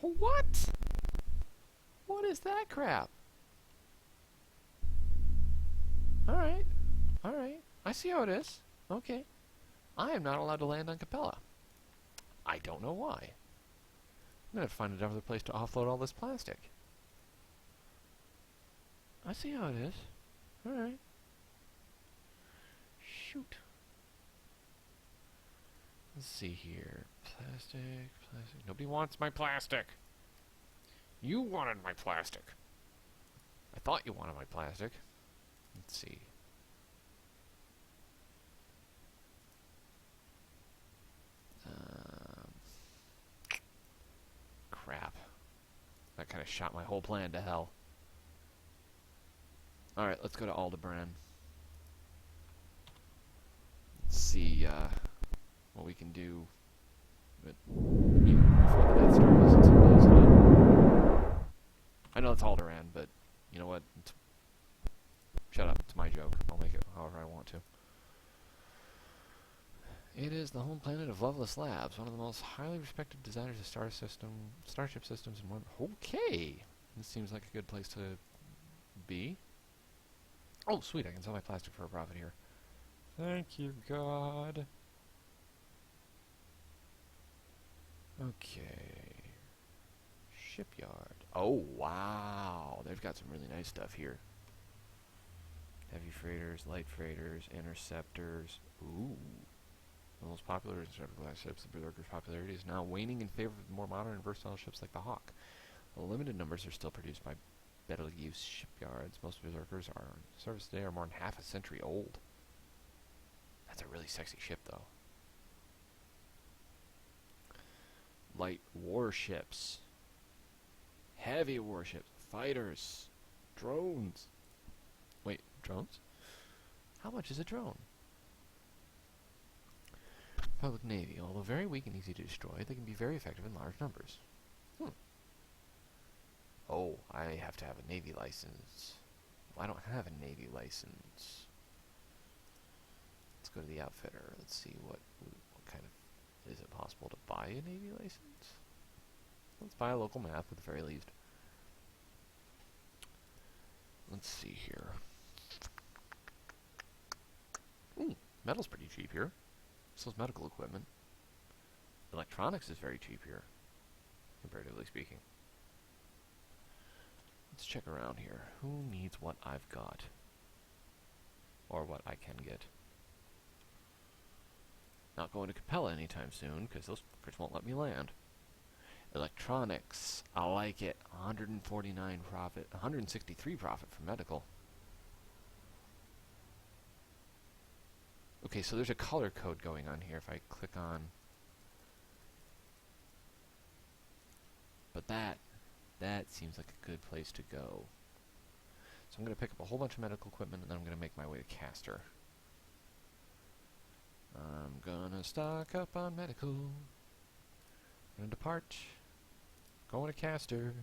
What? What is that crap? Alright. Alright. I see how it is. Okay. I am not allowed to land on Capella. I don't know why. I'm gonna have to find another place to offload all this plastic. I see how it is. Alright. Shoot. Let's see here. Plastic. Nobody wants my plastic. You wanted my plastic. I thought you wanted my plastic. Let's see. Crap. That kind of shot my whole plan to hell. Alright, let's go to Aldebaran. Let's see what we can do. But before the Death Star visits and blows it up. I know it's Alderaan, but you know what? Shut up. It's my joke. I'll make it however I want to. It is the home planet of Loveless Labs, one of the most highly respected designers of starship systems in one. Okay! This seems like a good place to be. Oh, sweet, I can sell my plastic for a profit here. Thank you, God. Okay. Shipyard. Oh, wow. They've got some really nice stuff here. Heavy freighters, light freighters, interceptors. Ooh. The most popular interceptor class ships, the Berserker's popularity is now waning in favor of more modern and versatile ships like the Hawk. While limited numbers are still produced by better-use shipyards, most Berserkers are in service today are more than half a century old. That's a really sexy ship, though. Light warships. Heavy warships. Fighters. Drones. Wait, drones? How much is a drone? Public Navy. Although very weak and easy to destroy, they can be very effective in large numbers. Oh, I have to have a Navy license. Well, I don't have a Navy license. Let's go to the outfitter. Let's see what kind of... Is it possible to buy a Navy license? Let's buy a local map at the very least. Let's see here. Ooh, metal's pretty cheap here. So is medical equipment. Electronics is very cheap here, comparatively speaking. Let's check around here. Who needs what I've got? Or what I can get? Not going to Capella anytime soon, because those fuckers won't let me land. Electronics. I like it. 149 profit. 163 profit for medical. Okay, so there's a color code going on here if I click on... But that seems like a good place to go. So I'm going to pick up a whole bunch of medical equipment and then I'm going to make my way to Castor. I'm gonna stock up on medical. Gonna depart. Going to Castor.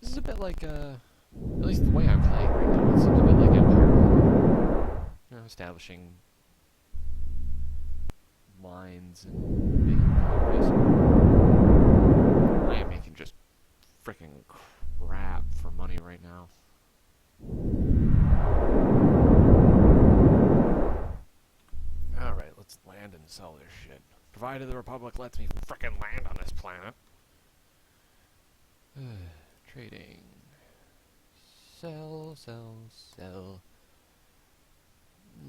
This is a bit like, at least the way I'm playing right now, it seems a bit like Empire. You know, establishing lines and making progress. I am making just frickin' crap for money right now. Alright, let's land and sell this shit. Provided the Republic lets me frickin' land on this planet. Trading. Sell, sell, sell.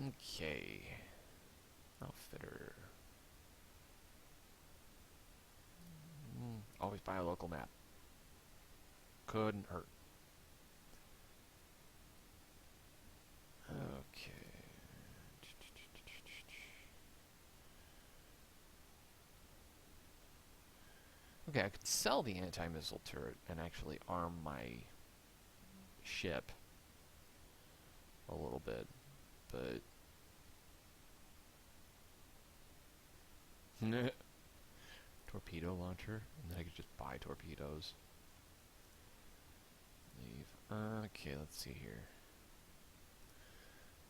Okay. Outfitter. Always buy a local map. Couldn't hurt. Okay, I could sell the anti-missile turret and actually arm my ship a little bit, but torpedo launcher, and then I could just buy torpedoes. Leave. Okay, let's see here.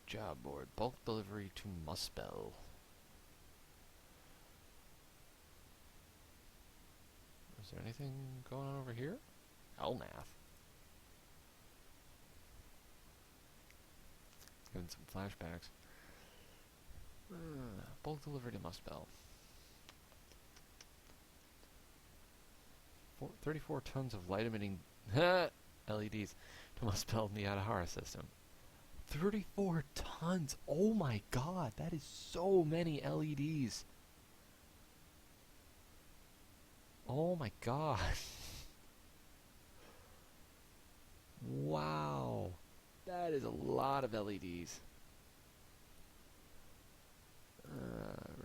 Job board. Bulk delivery to Muspel. Is there anything going on over here? Elnath. Getting some flashbacks. Bulk delivery to Muspel. 34 tons of light-emitting LEDs to Muspel in the Adahara system. 34 tons! Oh my god, that is so many LEDs! Oh my god! Wow! That is a lot of LEDs.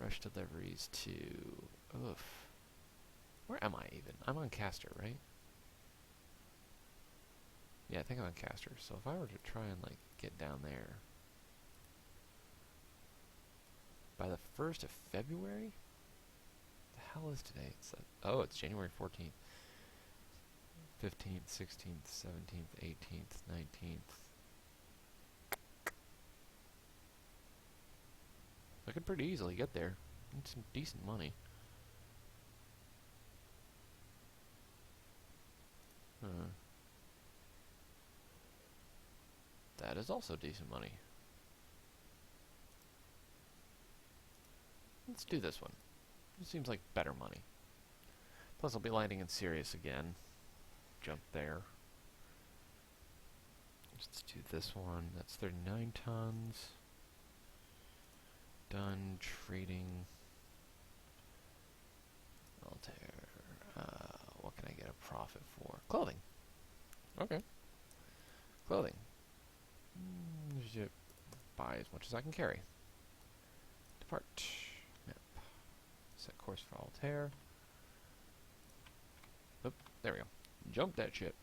Rush deliveries to... Oof. Where am I even? I'm on Caster, right? Yeah, I think I'm on Caster. So if I were to try and, like, get down there... By the 1st of February? The hell is today? Oh, it's January 14th. 15th, 16th, 17th, 18th, 19th. I could pretty easily get there. Need some decent money. That is also decent money. Let's do this one. It seems like better money. Plus I'll be landing in Sirius again. Jump there. Let's do this one. That's 39 tons. Done trading. Altair. What can I get a profit for? Clothing. Okay. Clothing. Buy as much as I can carry. Depart. Map. Set course for Altair. Oop, there we go. Jump that ship.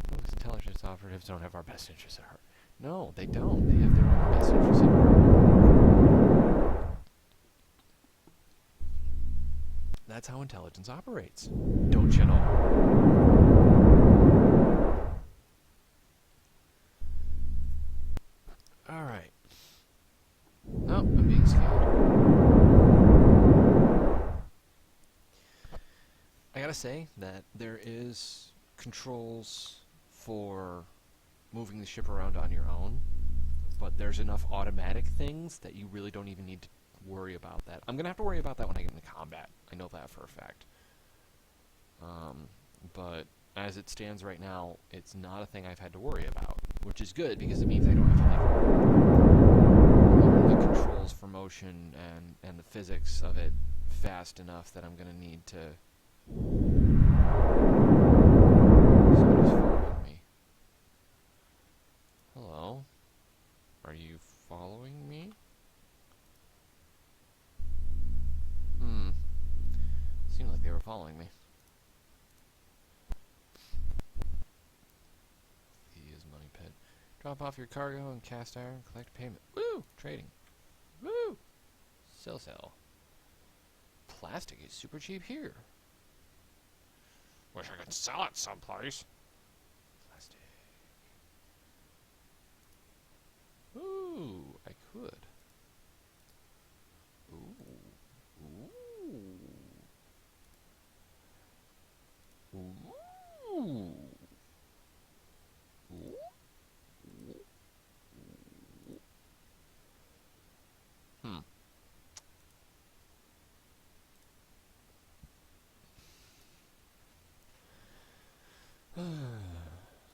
Those intelligence operatives don't have our best interests at heart. No, they don't. They have their own best interests at heart. That's how intelligence operates. Don't you know? Alright. Oh, I'm being scanned. I gotta say that there is controls for moving the ship around on your own, but there's enough automatic things that you really don't even need to worry about that. I'm gonna have to worry about that when I get into combat. I know that for a fact. But as it stands right now, it's not a thing I've had to worry about, which is good because it means I don't have to learn the controls for motion and the physics of it fast enough that I'm gonna need to. Somebody's following me. Hello? Are you following me? Seemed like they were following me. He is money pit. Drop off your cargo and cast iron, collect payment. Woo! Trading. Woo! Sell. Plastic is super cheap here. Wish I could sell it someplace. Plastic. Ooh, I could. Ooh.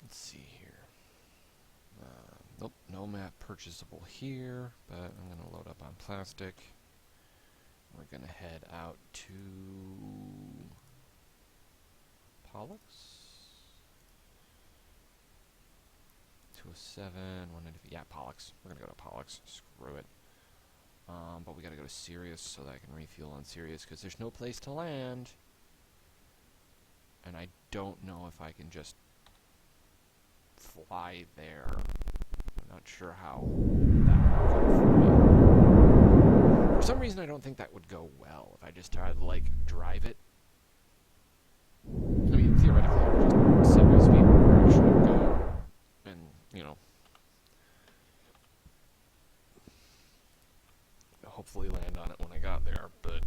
Let's see here. Nope, no map purchasable here, but I'm going to load up on plastic. We're going to head out to Pollux. 207, 190. Yeah, Pollux. We're going to go to Pollux. Screw it. But we got to go to Sirius so that I can refuel on Sirius because there's no place to land. and I don't know if I can just fly there. I'm not sure how that would go for me. For some reason, I don't think that would go well if I just tried to, like, drive it. I mean, theoretically, I could just set my speed where I should go, and, you know, hopefully land on it when I got there, but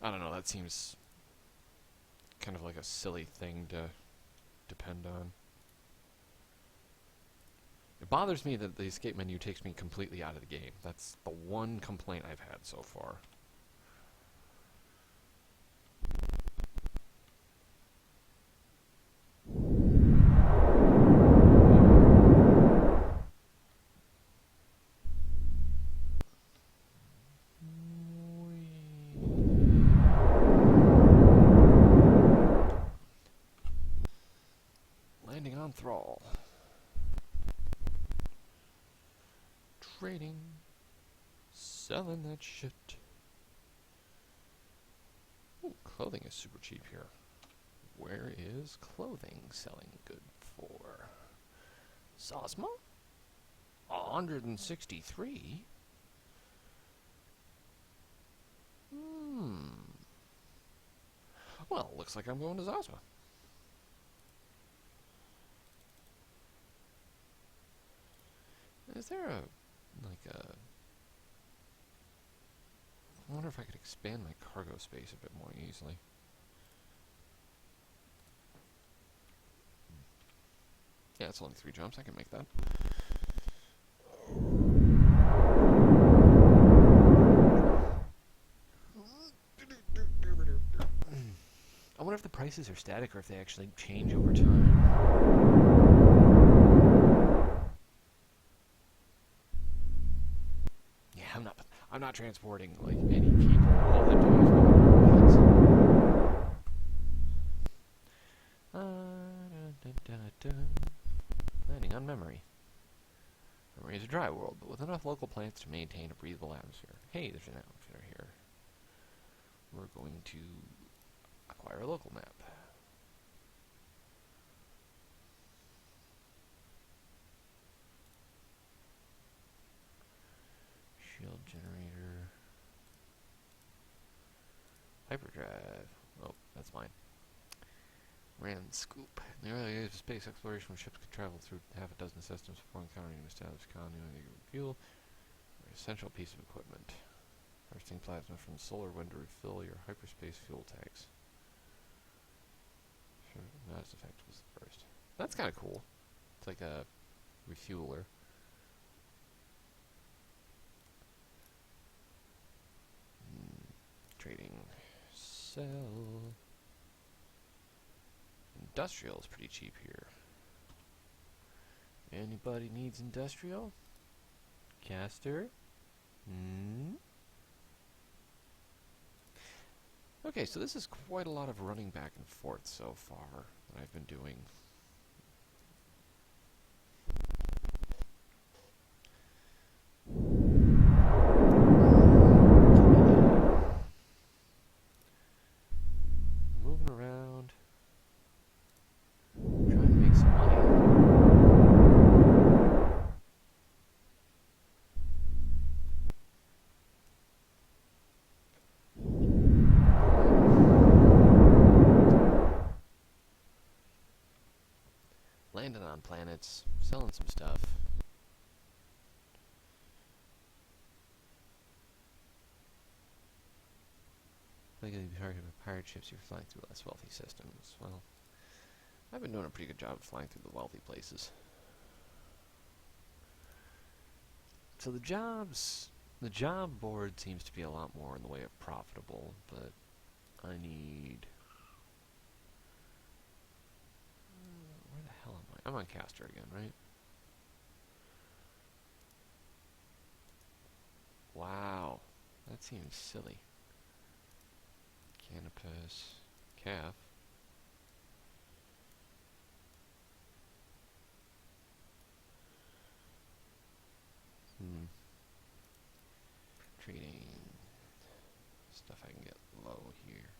I don't know, that seems kind of like a silly thing to depend on. It bothers me that the escape menu takes me completely out of the game. That's the one complaint I've had so far. Landing on Thrall. Trading. Selling that shit. Ooh, clothing is super cheap here. Where is clothing selling good for? Zosma? 163? Well, looks like I'm going to Zosma. Is there a, like a... I wonder if I could expand my cargo space a bit more easily. Yeah, it's only 3 jumps. I can make that. I wonder if the prices are static or if they actually change over time. Yeah, I'm not transporting like any people. All I'm doing is moving robots. Landing on memory. Memory is a dry world, but with enough local plants to maintain a breathable atmosphere. Hey, there's an outfitter here. We're going to acquire a local map. Shield generator. Hyperdrive. Oh, that's mine. Rand Scoop. In the early days of space exploration, when ships could travel through half a dozen systems before encountering an established continuity of fuel, are an essential piece of equipment. Bursting plasma from the solar wind to refill your hyperspace fuel tanks. Sure, not as effective as the first. That's kind of cool. It's like a refueler. Trading. Sell. Industrial is pretty cheap here. Anybody needs industrial? Caster? Okay, so this is quite a lot of running back and forth so far that I've been doing. Moving around. Trying to make some money. Landing on planets, selling some stuff. Likely to be targeted by pirate ships, you're flying through less wealthy systems. Well, I've been doing a pretty good job of flying through the wealthy places. So the job board seems to be a lot more in the way of profitable, but I need... where the hell am I? I'm on Caster again, right? Wow, that seems silly. Canopus, calf. Trading stuff I can get low here.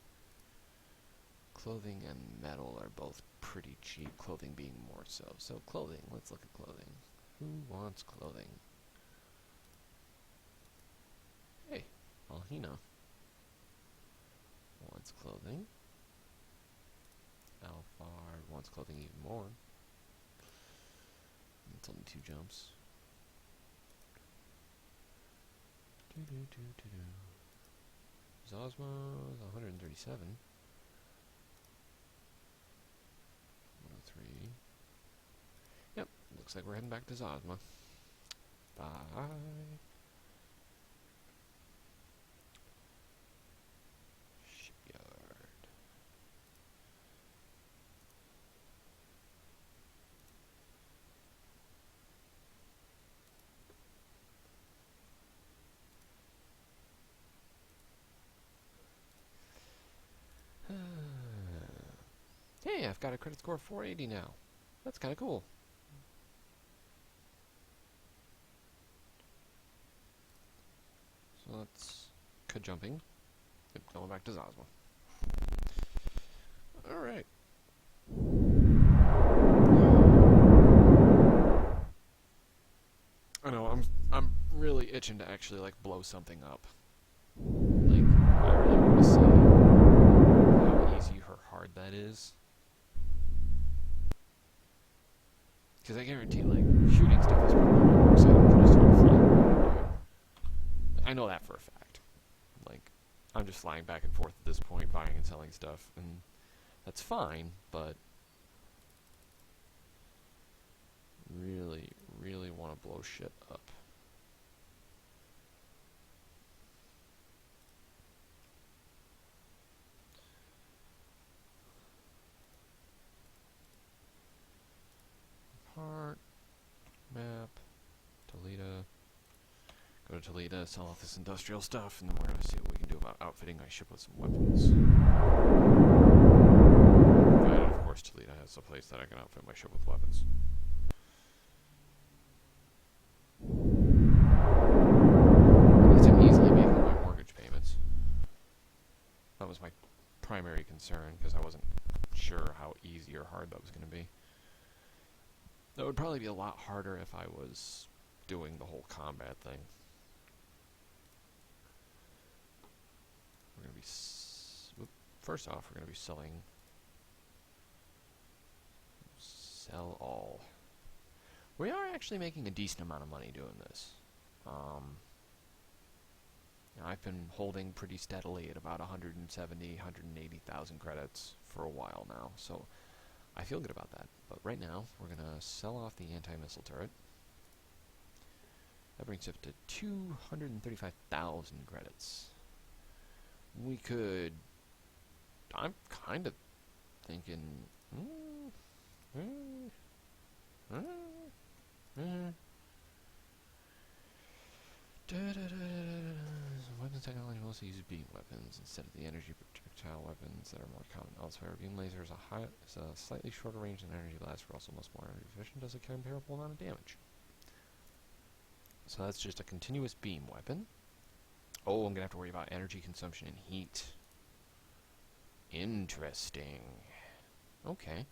Clothing and metal are both pretty cheap, clothing being more so. So clothing, let's look at clothing. Who wants clothing? Hey, Alhina wants clothing. Alphard wants clothing even more. It's only 2 jumps. Zosma's 137. 103. Yep, looks like we're heading back to Zosma. Bye. Shipyard. Hey, I've got a credit score of 480 now. That's kind of cool. So that's ka-jumping. Going back to Zosma. Alright. I know, I'm really itching to actually, like, blow something up. Like, I really want to see how easy or hard that is. Because I guarantee, like, shooting stuff is probably more exciting than just flying. I know that for a fact. Like, I'm just flying back and forth at this point, buying and selling stuff, and that's fine, but really, really want to blow shit up. Part, map, Toledo. Go to Toledo, sell off this industrial stuff, and then we're going to see what we can do about outfitting my ship with some weapons. And of course Toledo has a place that I can outfit my ship with weapons. At least I'm easily making my mortgage payments. That was my primary concern, because I wasn't sure how easy or hard that was going to be. That would probably be a lot harder if I was doing the whole combat thing. We're going to be... First off, we're going to be selling... Sell all. We are actually making a decent amount of money doing this. I've been holding pretty steadily at about 170, 180,000 credits for a while now, so I feel good about that. But right now, we're going to sell off the anti-missile turret. That brings it to 235,000 credits. We could... I'm kind of thinking... Weapons technology mostly uses beam weapons instead of the energy projectile weapons that are more common elsewhere. Beam laser is a slightly shorter range than energy blast, but also much more energy efficient, does a comparable amount of damage. So that's just a continuous beam weapon. Oh, I'm gonna have to worry about energy consumption and heat. Interesting. Okay.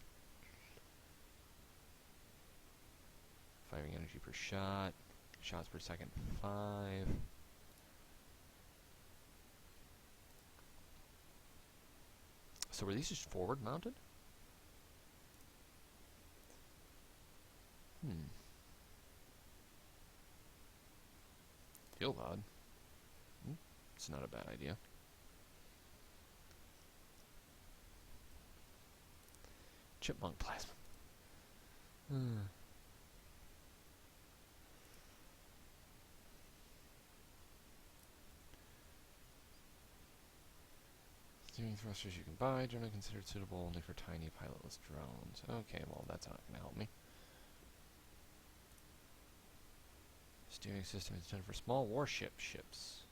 Firing energy per shot. Shots per second, 5. So were these just forward mounted? Feels odd. It's not a bad idea. Chipmunk plasma. Steering thrusters you can buy, generally considered suitable only for tiny pilotless drones. Okay, well that's not going to help me. Steering system is done for small warship ships.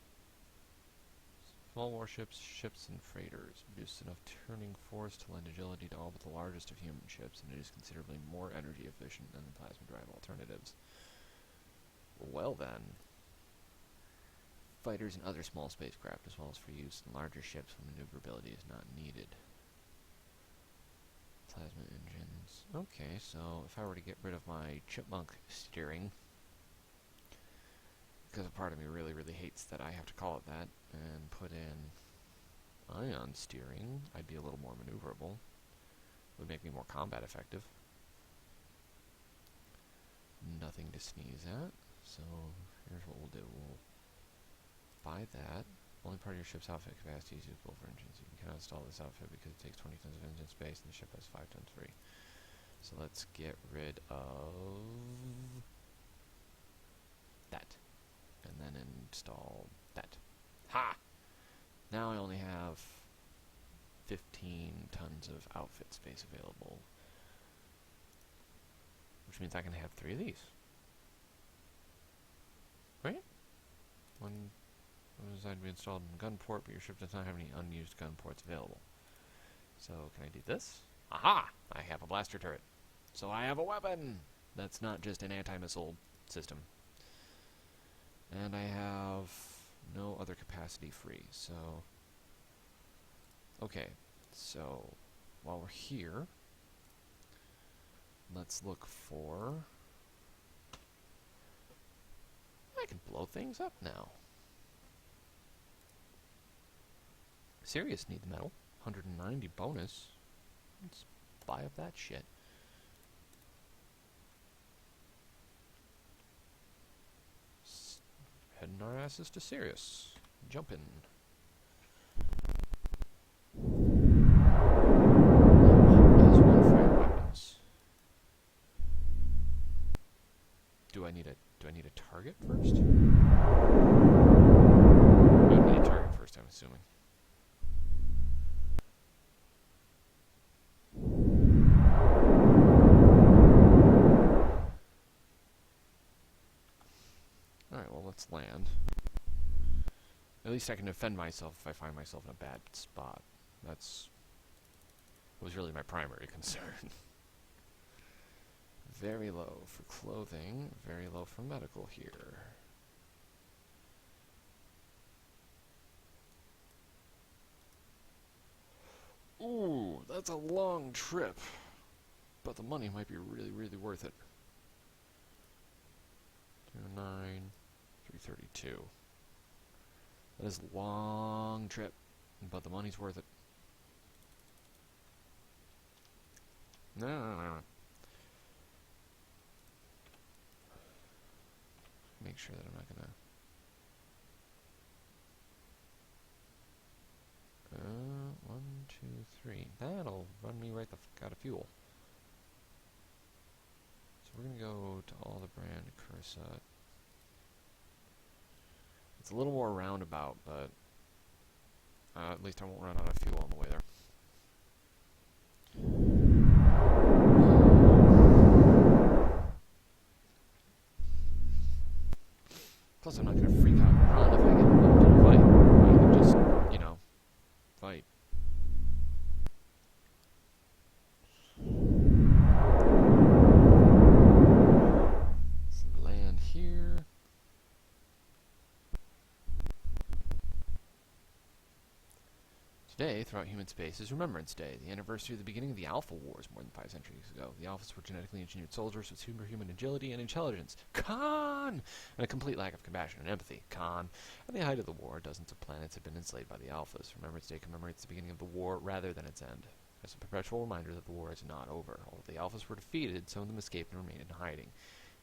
Small warships, ships, and freighters. Produce enough turning force to lend agility to all but the largest of human ships, and it is considerably more energy efficient than the plasma drive alternatives. Well then. Fighters and other small spacecraft, as well as for use in larger ships when maneuverability is not needed. plasma engines. Okay, so if I were to get rid of my chipmunk steering, because a part of me really, really hates that I have to call it that, and put in ion steering, I'd be a little more maneuverable. Would make me more combat effective. Nothing to sneeze at. So here's what we'll do. We'll buy that. Only part of your ship's outfit capacity is usable for engines. You cannot install this outfit because it takes 20 tons of engine space and the ship has 5 tons free. So let's get rid of that. And then install that. Ha! Now I only have 15 tons of outfit space available. Which means I can have 3 of these. Right? One designed to be installed in gun port, but your ship does not have any unused gun ports available. So can I do this? Aha! I have a blaster turret. So I have a weapon! That's not just an anti-missile system. And I have no other capacity free, so... Okay, so while we're here, let's look for... I can blow things up now. Serious need the metal. 190 bonus. Let's buy up that shit. Heading our asses to Sirius. Jumping. As one fire weapons. Do I need a target first? I need a target first, I'm assuming. Alright, well, let's land. At least I can defend myself if I find myself in a bad spot. That was really my primary concern. Very low for clothing, very low for medical here. Ooh, that's a long trip. But the money might be really, really worth it. 209, 332. That is a long trip, but the money's worth it. No. Make sure that I'm not gonna... 1, 2, 3. That'll run me right the fuck out of fuel. So we're gonna go to all the brand Cursat. It's a little more roundabout, but at least I won't run out of fuel on the way there. Plus, I'm not gonna freak out and run if I get moved in a fight. I can just, you know, fight. Let's land here. Today, throughout human space, is Remembrance Day, the anniversary of the beginning of the Alpha Wars more than 5 centuries ago. The Alphas were genetically engineered soldiers with superhuman agility and intelligence. Khan! And a complete lack of compassion and empathy. Khan. At the height of the war, dozens of planets had been enslaved by the Alphas. Remembrance Day commemorates the beginning of the war rather than its end, as a perpetual reminder that the war is not over. Although the Alphas were defeated, some of them escaped and remained in hiding.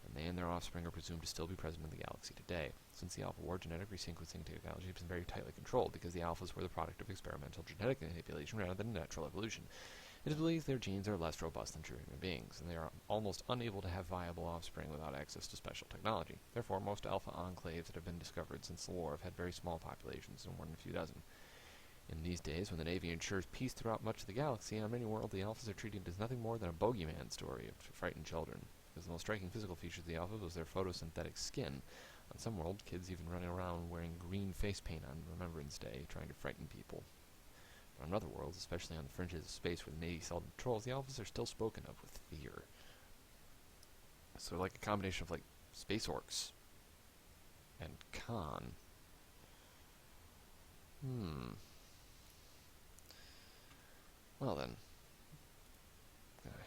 And they and their offspring are presumed to still be present in the galaxy today. Since the Alpha War, genetic resequencing technology has been very tightly controlled because the Alphas were the product of experimental genetic manipulation rather than natural evolution. It is believed their genes are less robust than true human beings, and they are almost unable to have viable offspring without access to special technology. Therefore, most Alpha enclaves that have been discovered since the war have had very small populations, no more than a few dozen. In these days, when the Navy ensures peace throughout much of the galaxy, on many worlds the Alphas are treated as nothing more than a bogeyman story of frightened children. Because the most striking physical feature of the Alphas was their photosynthetic skin. On some worlds, kids even running around wearing green face paint on Remembrance Day, trying to frighten people. But on other worlds, especially on the fringes of space where the Navy seldom patrols, the Alphas are still spoken of with fear. So like a combination of like space orcs and Khan. Well then.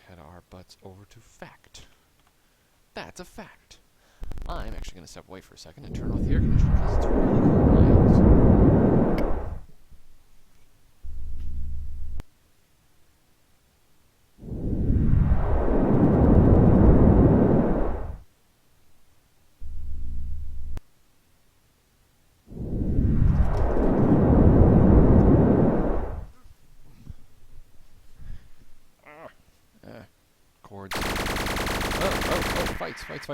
head our butts over to fact. That's a fact. I'm actually going to step away for a second and turn off the air conditioner because it's really cold in my house. Cords. Oh, fights. Fight.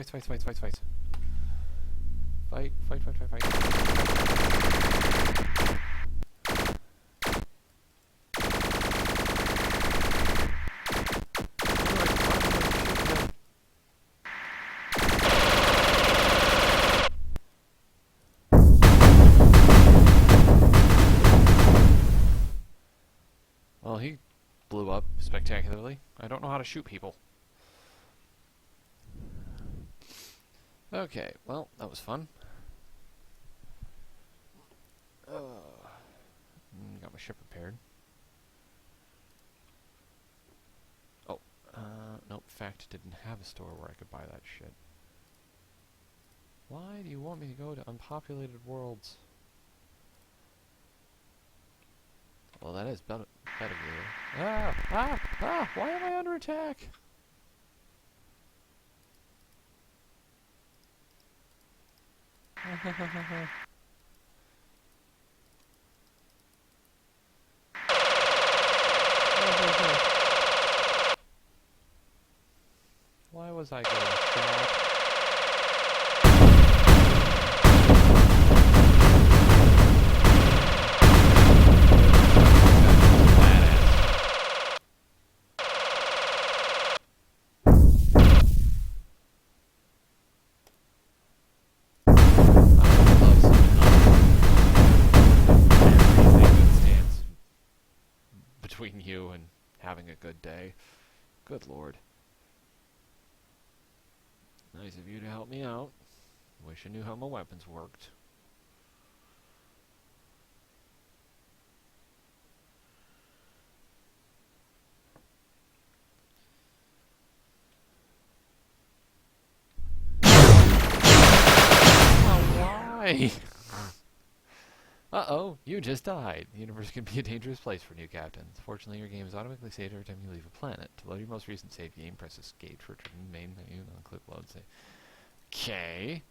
Well, he blew up spectacularly. I don't know how to shoot people. Okay, well, that was fun. Got my ship repaired. Oh, nope, fact didn't have a store where I could buy that shit. Why do you want me to go to unpopulated worlds? Well, that is better. Why am I under attack? Why was I getting shot? Between you and having a good day. Good lord. Nice of you to help me out. Wish I knew how my weapons worked. Oh, why? Uh-oh, you just died. The universe can be a dangerous place for new captains. Fortunately, your game is automatically saved every time you leave a planet. To load your most recent save game, press escape to return to the main menu, then click load save. Okay.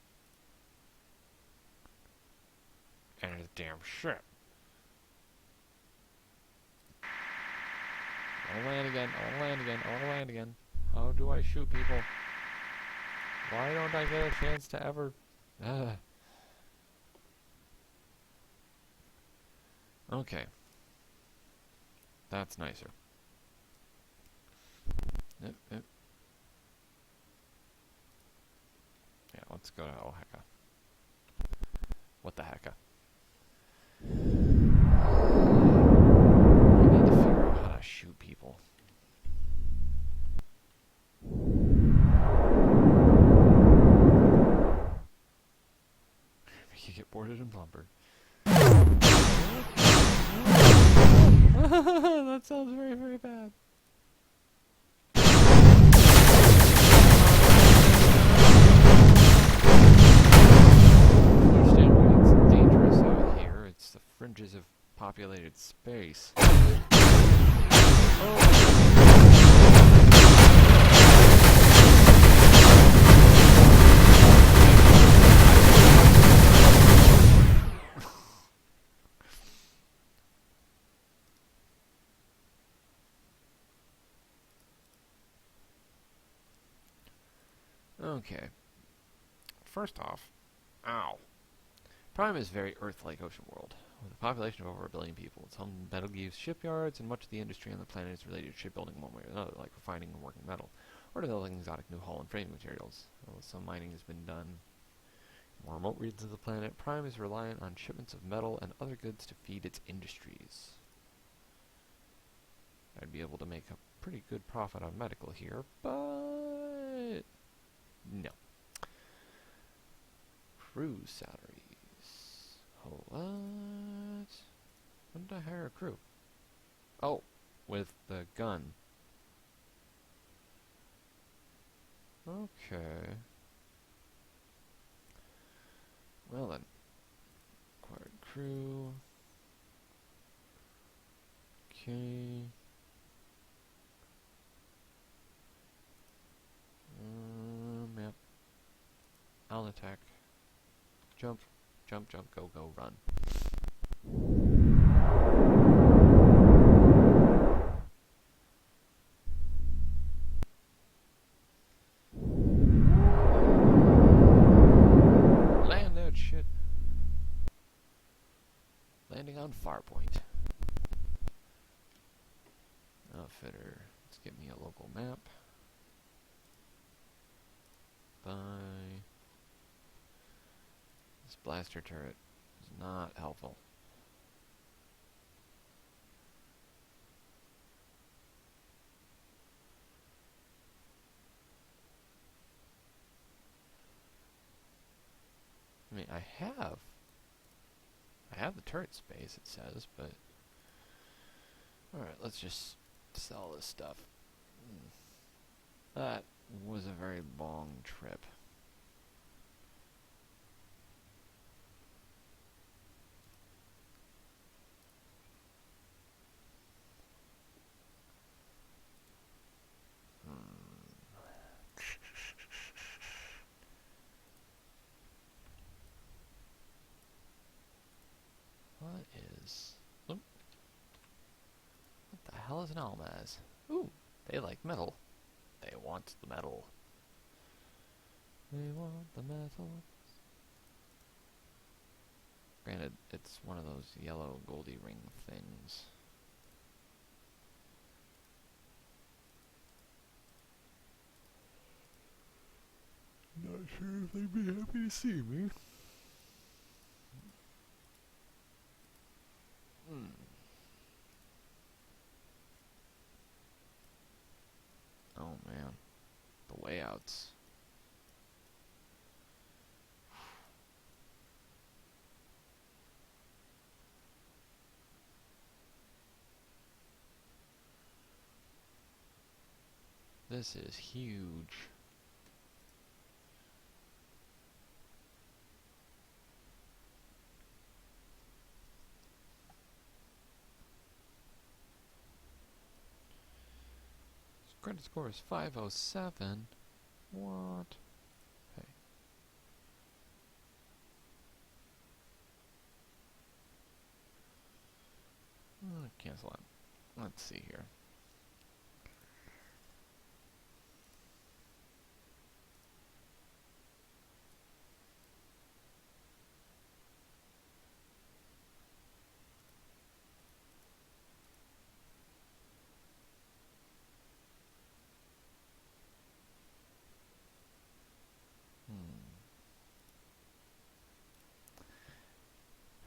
Enter the damn ship. I wanna land again. How do I shoot people? Why don't I get a chance to ever... Okay. That's nicer. Yep. Yeah, let's go to Oheka. What the hecka? I need to figure out how to shoot people. Make you get boarded and plumpered. That sounds very, very bad. Understand why it's dangerous out here. It's the fringes of populated space. Okay. First off, ow. Prime is a very Earth-like ocean world, with a population of over 1 billion people. It's home to metal geese, shipyards, and much of the industry on the planet is related to shipbuilding one way or another, like refining and working metal, or developing exotic new hull and framing materials. Although some mining has been done in more remote regions of the planet, Prime is reliant on shipments of metal and other goods to feed its industries. I'd be able to make a pretty good profit on medical here, but... no. Crew salaries. What? When did I hire a crew? Oh, with the gun. Okay. Well then. Acquired crew. Okay. Yep. I'll attack. Jump. Jump, jump, go, go, run. Land that shit. Landing on Farpoint. Outfitter. Let's get me a local map. Buy. This blaster turret is not helpful. I mean, I have the turret space, it says, but... Alright, let's just sell this stuff. That was a very long trip. What is... Oop. What the hell is an almaz? Ooh, they like metal. They want the metal. They want the metal. Granted, it's one of those yellow goldy ring things. Not sure if they'd be happy to see me. Oh man, the layouts. This is huge. Credit score is 507. What? Hey. Cancel that. Let's see here.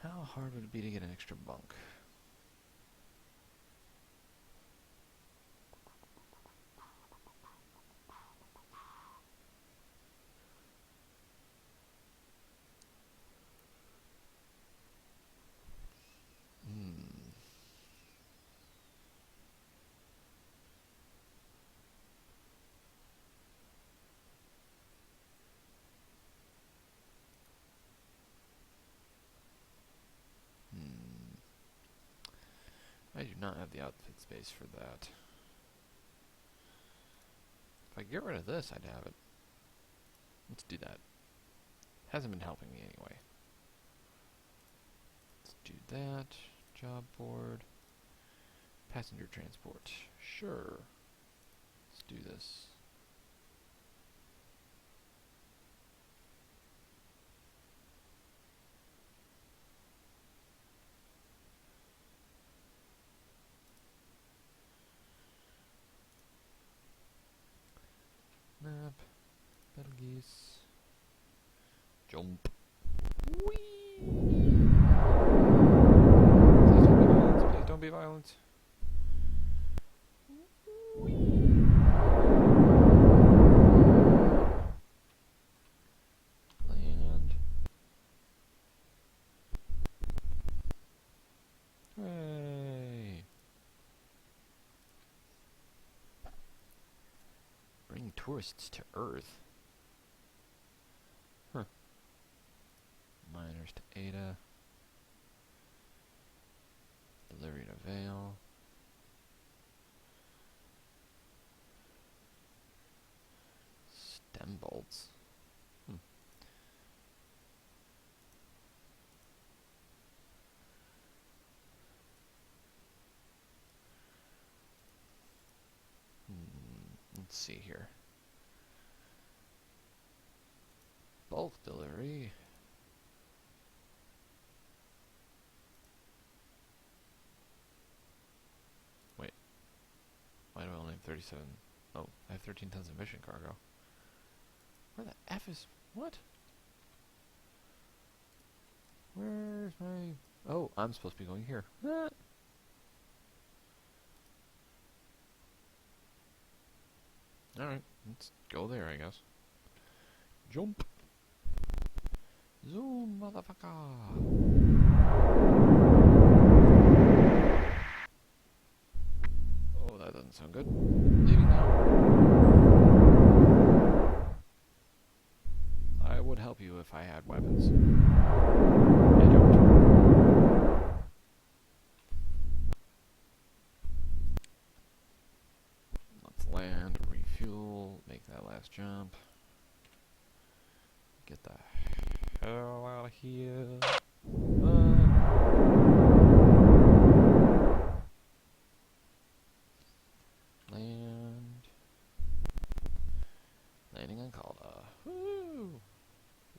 How hard would it be to get an extra bunk? I do not have the outfit space for that. If I get rid of this, I'd have it. Let's do that. Hasn't been helping me anyway. Let's do that. Job board. Passenger transport. Sure. Let's do this. Map. Battle geese. Jump. Whee! Please don't be violent. Land. Hooray! Bring tourists to Earth. Miners to Ada. Delivery to Vale. Stem bolts. Let's see here. Bulk delivery. Wait. Why do I only have 37? Oh, I have 13 tons of mission cargo. Where the F is... What? Where's my... Oh, I'm supposed to be going here. Ah. Alright, let's go there, I guess. Jump! Zoom, motherfucker! Oh, that doesn't sound good. Leaving now. I would help you if I had weapons. I don't. Let's land, refuel, make that last jump. Get the hell out of here. Land. Landing on Calda. Woo!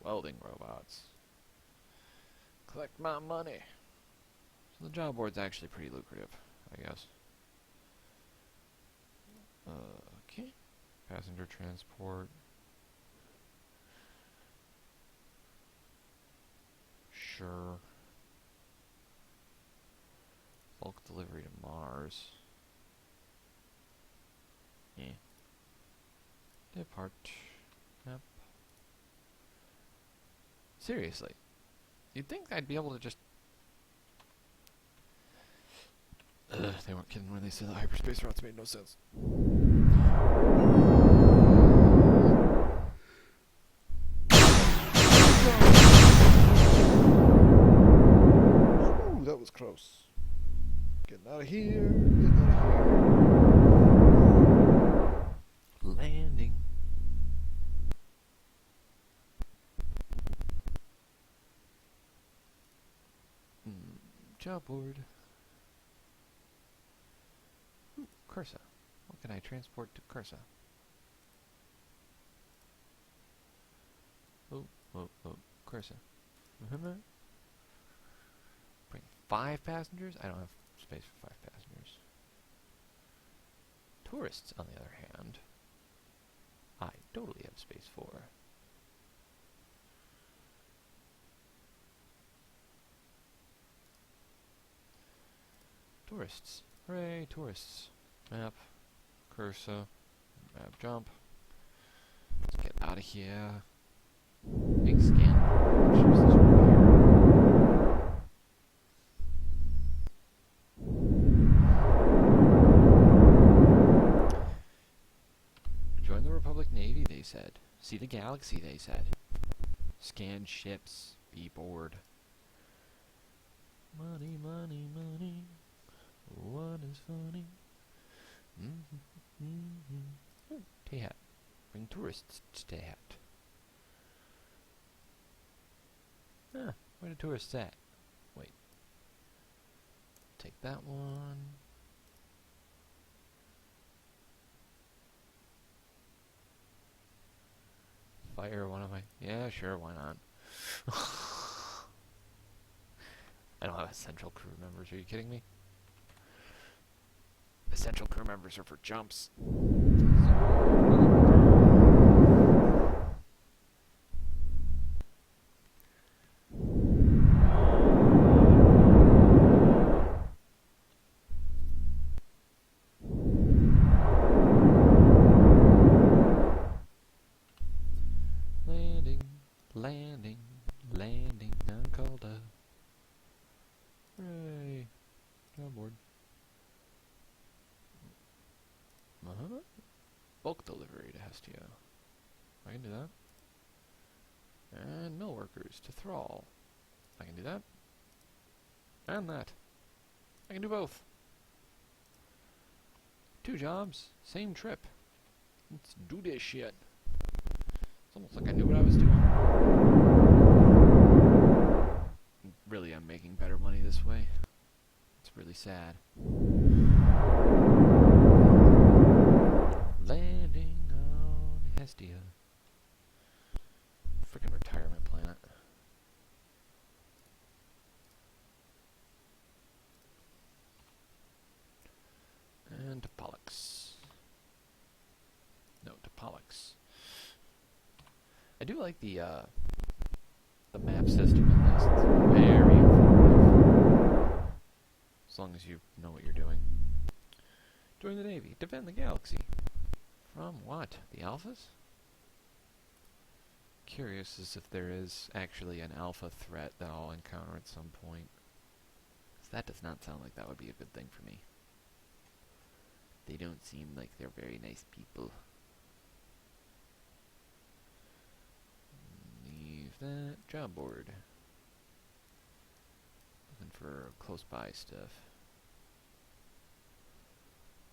Welding robots. Collect my money. So the job board's actually pretty lucrative, I guess. Okay. Passenger transport. Sure. Bulk delivery to Mars. Yeah. Depart. Yep. Seriously. You'd think I'd be able to just... they weren't kidding when they said the hyperspace routes made no sense. Ooh, that was close. Getting out of here. Getting out of here. Landing. Job board. Ooh, Cursa. What can I transport to Cursa? Oh, Cursa. Bring 5 passengers? I don't have space for 5 passengers. Tourists, on the other hand, I totally have space for. Tourists. Hooray, tourists. Map. Cursor. Map jump. Let's get out of here. Big scan. Ships this over here. Join the Republic Navy, they said. See the galaxy, they said. Scan ships. Be bored. Money, money, money. What is funny? Ooh, Tehat. Bring tourists to Tehat. Huh, where the tourists at? Wait. Take that one. Fire one of my... Yeah, sure, why not? I don't have essential crew members, are you kidding me? Essential crew members are for jumps. Landing on Calda. Hooray! On board. Bulk delivery to Hestia. I can do that. And mill workers to Thrall. I can do that. And that. I can do both. 2 jobs, same trip. Let's do this shit. It's almost like I knew what I was doing. Really, I'm making better money this way. It's really sad. Landing on Hestia. Freaking retirement planet. And to Pollux. No, to Pollux. I do like the map system in this. It's very informative. As long as you know what you're doing. Join the Navy. Defend the galaxy. From what? The Alphas? Curious as if there is actually an alpha threat that I'll encounter at some point. 'Cause that does not sound like that would be a good thing for me. They don't seem like they're very nice people. Leave that job board. Looking for close by stuff.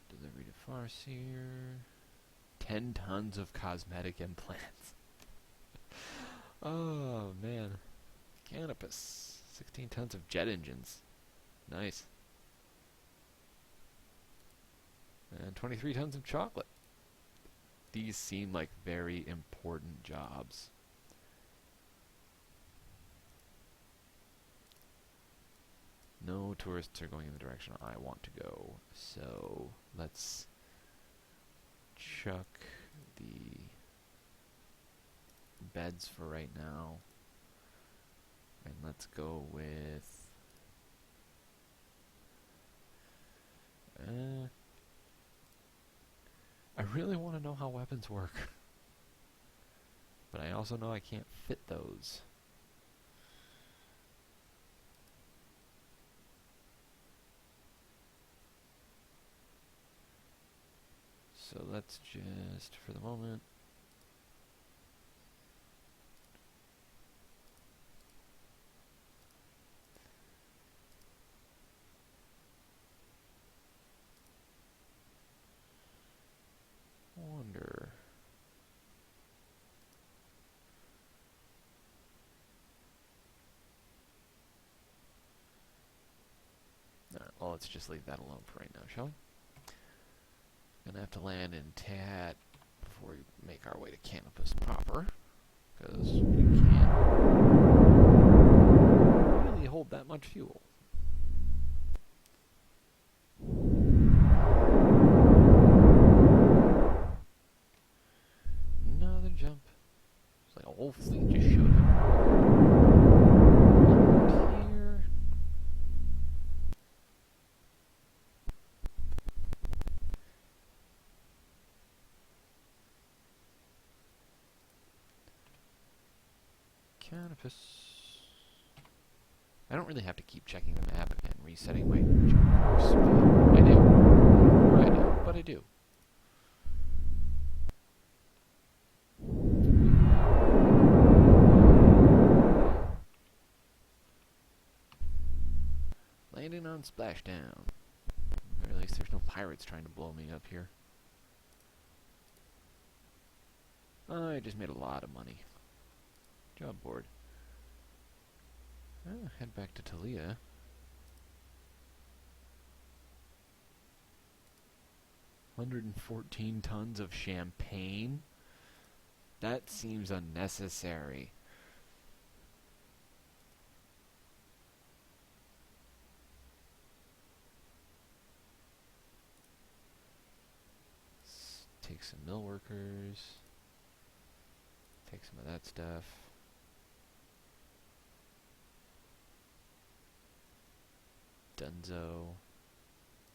Delivery to Farseer. 10 tons of cosmetic implants. Oh man. Canopus. 16 tons of jet engines. Nice. And 23 tons of chocolate. These seem like very important jobs. No tourists are going in the direction I want to go, so let's chuck the beds for right now. And let's go with I really want to know how weapons work. But I also know I can't fit those. So let's just, for the moment, wonder. Alright, well, let's just leave that alone for right now, shall we? Gonna have to land in Tat before we make our way to Canopus proper, because we can't really hold that much fuel. Another jump. It's like a whole fleet just showed up. Here. Canopus. I don't really have to keep checking the map and resetting my jump course, but I do. I don't know why I do, but I do. Landing on Splashdown. Or at least there's no pirates trying to blow me up here. I just made a lot of money. Job board. Head back to Talia. $114 tons of champagne? That seems unnecessary. Let's take some mill workers. Take some of that stuff. Dunzo.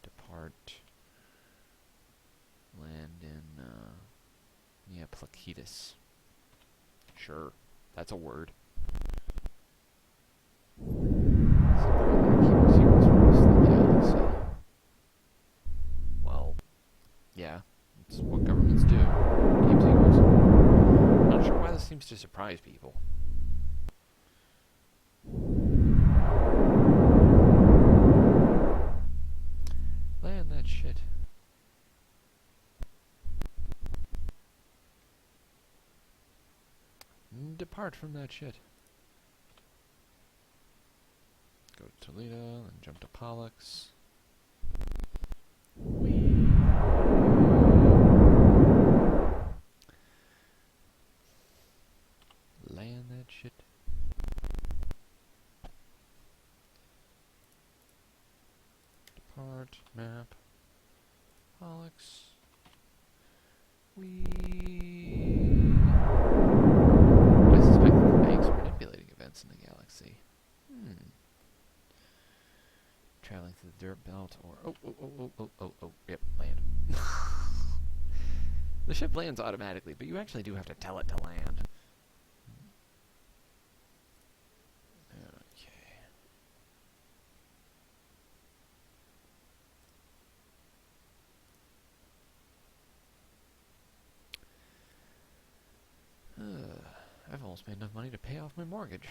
Depart. Land in, yeah, Placitas. Sure, that's a word. Well, yeah, it's what governments do. Keep secrets. Not sure why this seems to surprise people. depart from that shit. Go to Toledo, and jump to Pollux. Land that shit. Depart, map, Pollux. I suspect that the banks are manipulating events in the galaxy. Traveling through the dirt belt or... Yep, land. The ship lands automatically, but you actually do have to tell it to land. I've almost made enough money to pay off my mortgage.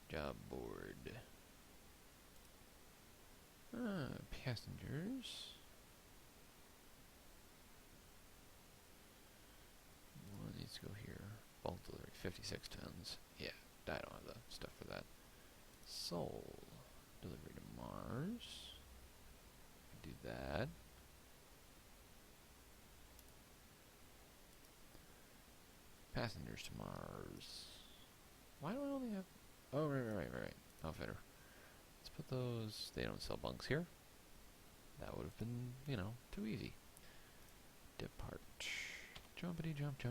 Job board. Passengers. One needs to go here. Bulk delivery, 56 tons. Yeah, I don't have the stuff for that. Soul. Delivery to Mars. Do that. Passengers to Mars. Why do I only have... Oh, right. Outfitter. Let's put those... They don't sell bunks here. That would have been, you know, too easy. Depart. Jumpity jump.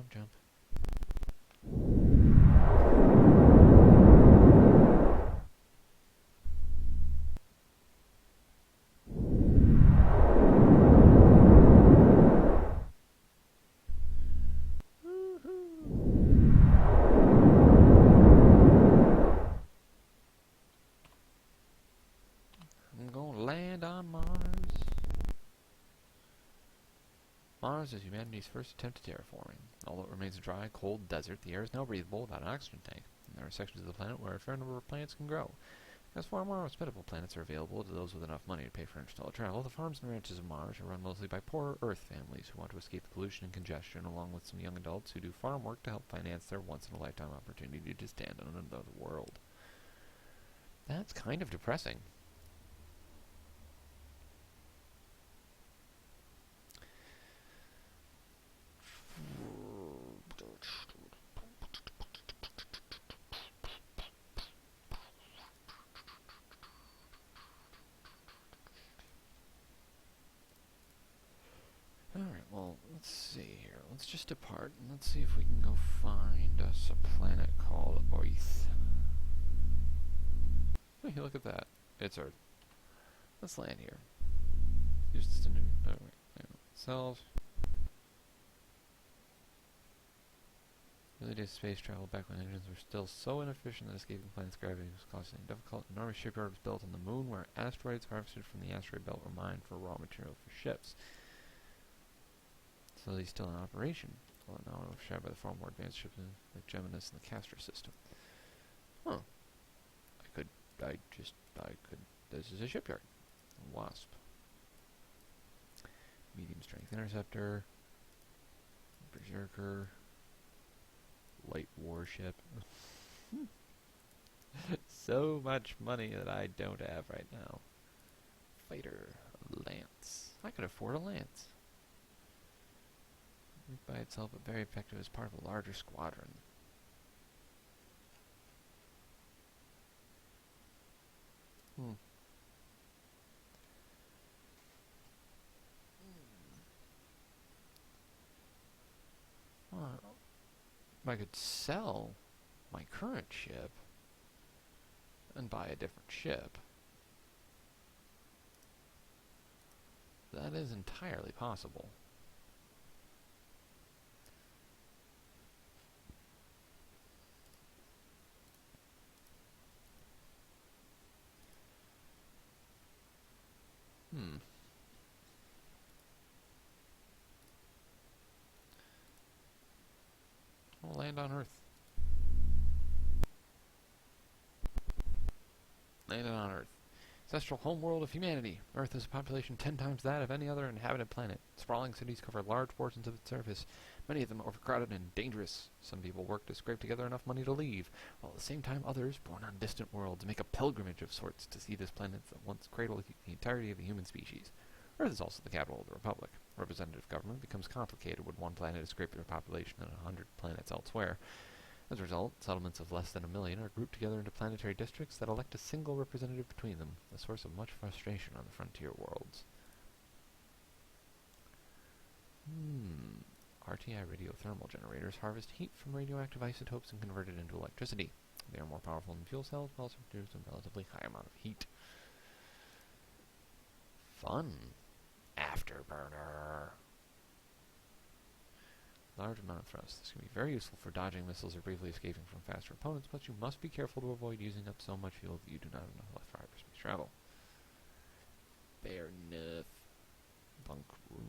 Mars is humanity's first attempt at terraforming. Although it remains a dry, cold desert, the air is now breathable without an oxygen tank, and there are sections of the planet where a fair number of plants can grow. As far more hospitable planets are available to those with enough money to pay for interstellar travel, the farms and ranches of Mars are run mostly by poorer Earth families who want to escape the pollution and congestion, along with some young adults who do farm work to help finance their once-in-a-lifetime opportunity to stand on another world. That's kind of depressing. Alright, well, let's see here. Let's just depart, and let's see if we can go find us a planet called Earth. Hey, look at that. It's Earth. Let's land here. Just a new... Oh, wait. Cells. Early days space travel back when engines were still so inefficient that escaping planet's gravity was costly and difficult. An enormous shipyard was built on the moon where asteroids harvested from the asteroid belt were mined for raw material for ships. So he's still in operation, although now shared by the far more advanced ships like Geminus and the Castor system. Huh. This is a shipyard. A Wasp. Medium strength interceptor. Berserker. Light warship. So much money that I don't have right now. Fighter. Lance. I could afford a lance. By itself, but very effective as part of a larger squadron. Well, if I could sell my current ship and buy a different ship, that is entirely possible. We'll land on Earth. Landed on Earth. ancestral homeworld of humanity. Earth has a population 10 times that of any other inhabited planet. Sprawling cities cover large portions of its surface, many of them overcrowded and dangerous. Some people work to scrape together enough money to leave, while at the same time others, born on distant worlds, make a pilgrimage of sorts to see this planet that once cradled the entirety of the human species. Earth is also the capital of the Republic. Representative government becomes complicated when one planet has scraped their population in 100 planets elsewhere. As a result, settlements of less than 1 million are grouped together into planetary districts that elect a single representative between them, a source of much frustration on the frontier worlds. RTI radiothermal generators harvest heat from radioactive isotopes and convert it into electricity. They are more powerful than fuel cells, but also produce a relatively high amount of heat. Fun. Afterburner. Large amount of thrust. This can be very useful for dodging missiles or briefly escaping from faster opponents, but you must be careful to avoid using up so much fuel that you do not have enough left for hyperspace travel. Fair enough. Bunk room.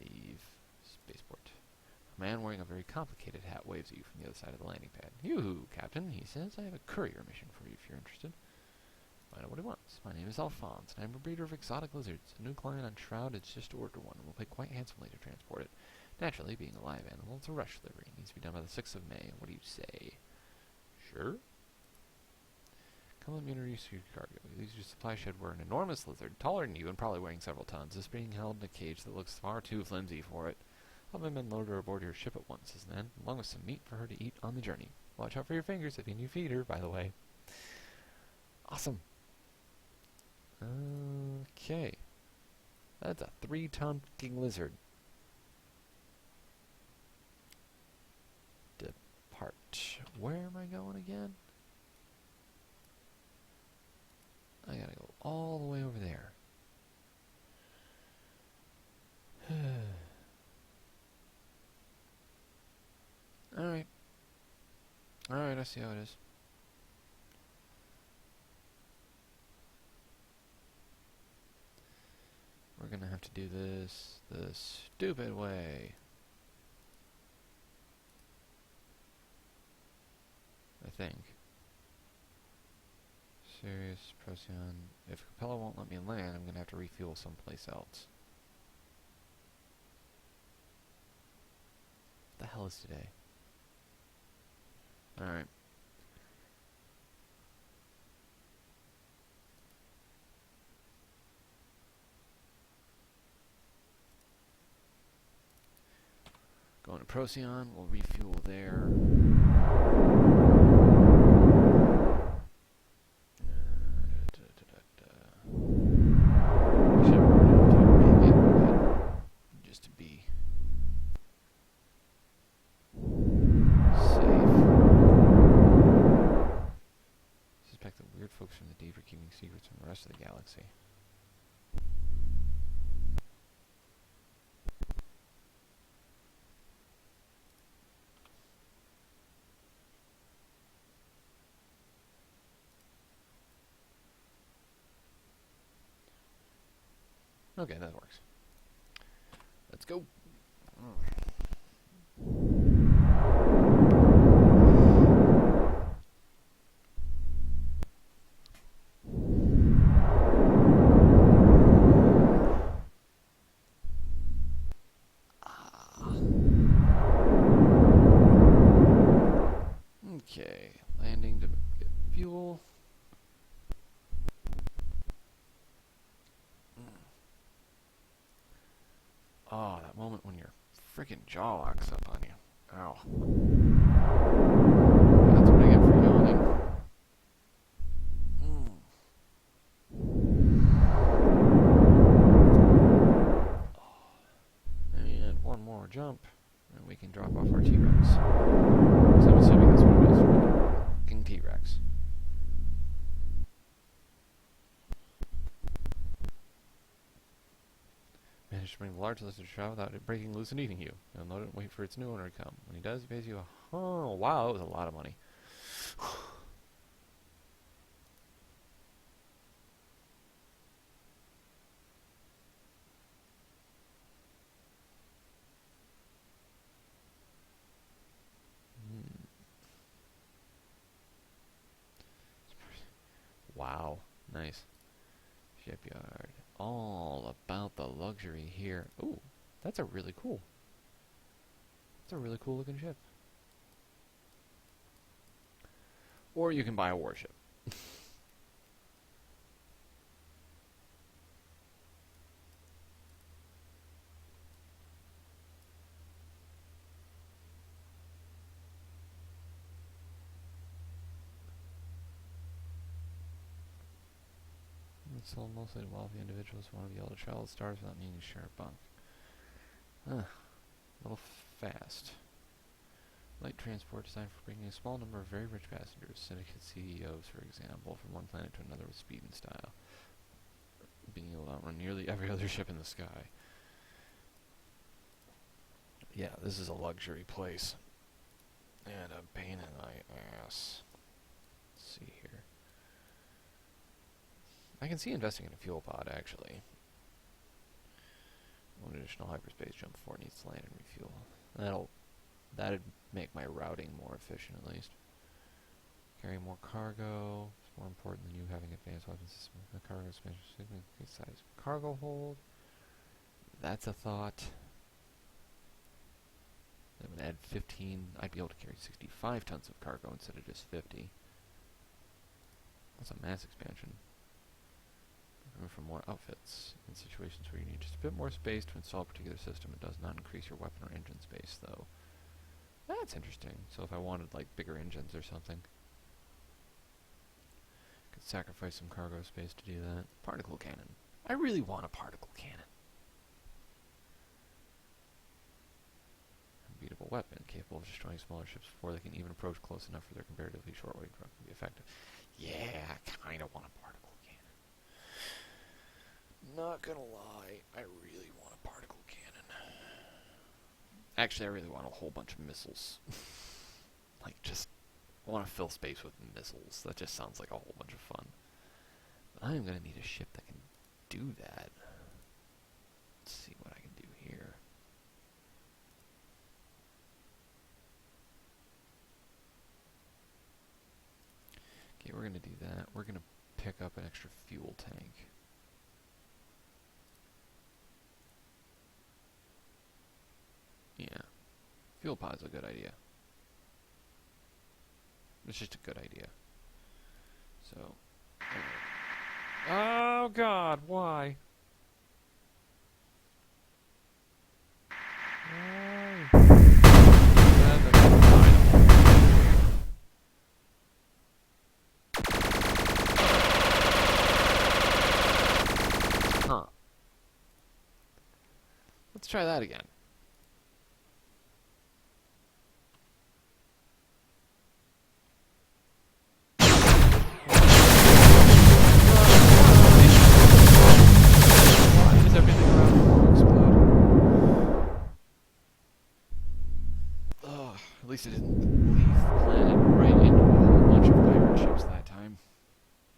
Leave. Spaceport. A man wearing a very complicated hat waves at you from the other side of the landing pad. "Yoo-hoo, Captain," he says. "I have a courier mission for you if you're interested." Find out what he wants. "My name is Alphonse, and I'm a breeder of exotic lizards. A new client on Shroud has just ordered one, and will pay quite handsomely to transport it. Naturally, being a live animal, it's a rush delivery. It needs to be done by the 6th of May. What do you say?" "Sure." "Come let me introduce you to your cargo. He leaves your supply shed where an enormous lizard, taller than you and probably weighing several tons, is being held in a cage that looks far too flimsy for it. I'll have my men load her aboard your ship at once," says the man, "along with some meat for her to eat on the journey. Watch out for your fingers if you feed her, by the way." Awesome. Okay. That's a 3-ton fucking lizard. Depart. Where am I going again? I gotta go all the way over there. Alright. Alright, I see how it is. We're gonna have to do this the stupid way. I think. Serious, Procyon. If Capella won't let me land, I'm gonna have to refuel someplace else. What the hell is today? Alright. Going to Procyon, we'll refuel there. Just to be safe. Suspect that weird folks from the deep are keeping secrets from the rest of the galaxy. Okay, that works. Let's go. Okay, landing to get fuel. Oh, that moment when your freaking jaw locks up on you. Ow. That's what I get for yawning. And one more jump, and we can drop off our T-Rex. So I'm assuming that's what it is. King T-Rex. Managed to bring the large lizard to travel without it breaking loose and eating you. You'll load it and wait for its new owner to come. When he does, he pays you oh wow, that was a lot of money. all about the luxury here. Ooh, that's a really cool. It's a really cool looking ship. Or you can buy a warship. It's sold mostly to wealthy individuals who want to be able to travel with stars without needing to share a bunk. A little fast. Light transport designed for bringing a small number of very rich passengers, syndicate CEOs, for example, from one planet to another with speed and style. Being able to outrun nearly every other ship in the sky. Yeah, this is a luxury place. And a pain in my ass. Let's see here. I can see investing in a fuel pod, actually. One additional hyperspace jump before it needs to land and refuel. That'd make my routing more efficient, at least. Carry more cargo. It's more important than you having advanced weapon system. The cargo expansion significant size cargo hold. That's a thought. That would add 15. I'd be able to carry 65 tons of cargo instead of just 50. That's a mass expansion. Room for more outfits. In situations where you need just a bit more space to install a particular system, it does not increase your weapon or engine space, though. That's interesting. So if I wanted, like, bigger engines or something, could sacrifice some cargo space to do that. Particle cannon. I really want a particle cannon. Unbeatable weapon, capable of destroying smaller ships before they can even approach close enough for their comparatively short range to be effective. Yeah, I kind of want a particle. Not gonna lie, I really want a particle cannon. Actually, I really want a whole bunch of missiles. Like, just want to fill space with missiles. That just sounds like a whole bunch of fun. But I'm gonna need a ship that can do that. Let's see what I can do here. Okay, we're gonna do that. We're gonna pick up an extra fuel tank. Yeah. Fuel pod's a good idea. It's just a good idea. So. Oh god, why? Why? Huh. Let's try that again. At least it didn't leave the planet right into a whole bunch of pirate ships that time.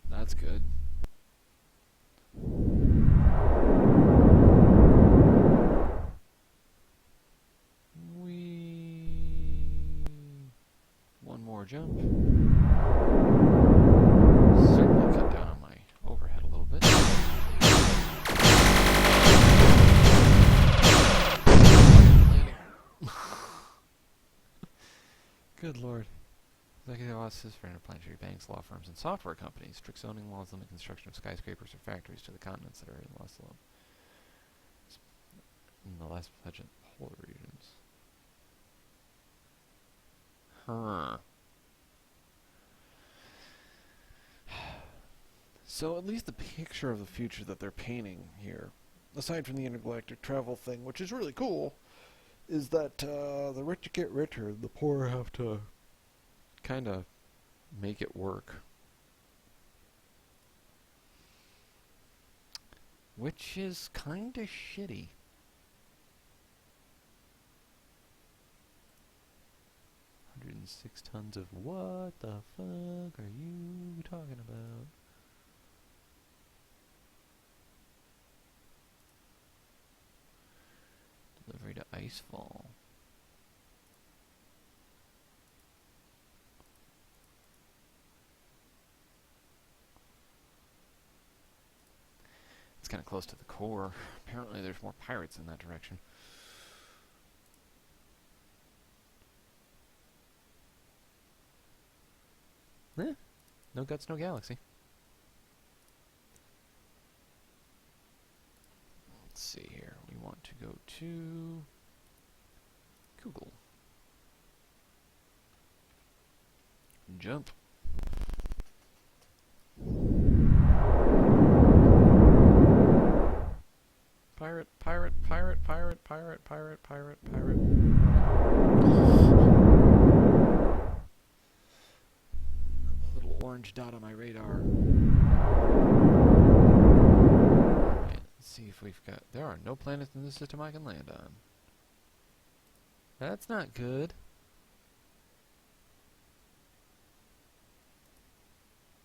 That's good. One more jump. Certainly cut down on my overhead a little bit. Good lord. Executive offices for interplanetary banks, law firms, and software companies. Strict zoning laws limit construction of skyscrapers or factories to the continents that are in lost alone. In the last pledge polar regions. Huh. So at least the picture of the future that they're painting here, aside from the intergalactic travel thing, which is really cool, is that the rich get richer, the poor have to kind of make it work. Which is kind of shitty. 106 tons of what the fuck are you talking about? Delivery to Icefall. It's kind of close to the core. Apparently there's more pirates in that direction. Eh, no guts, no galaxy. Let's see here. We want to go to Google. Jump. Pirate, pirate, pirate, pirate, pirate, pirate, pirate, pirate. Little orange dot on my radar. Alright, let's see if we've got... There are no planets in this system I can land on. That's not good.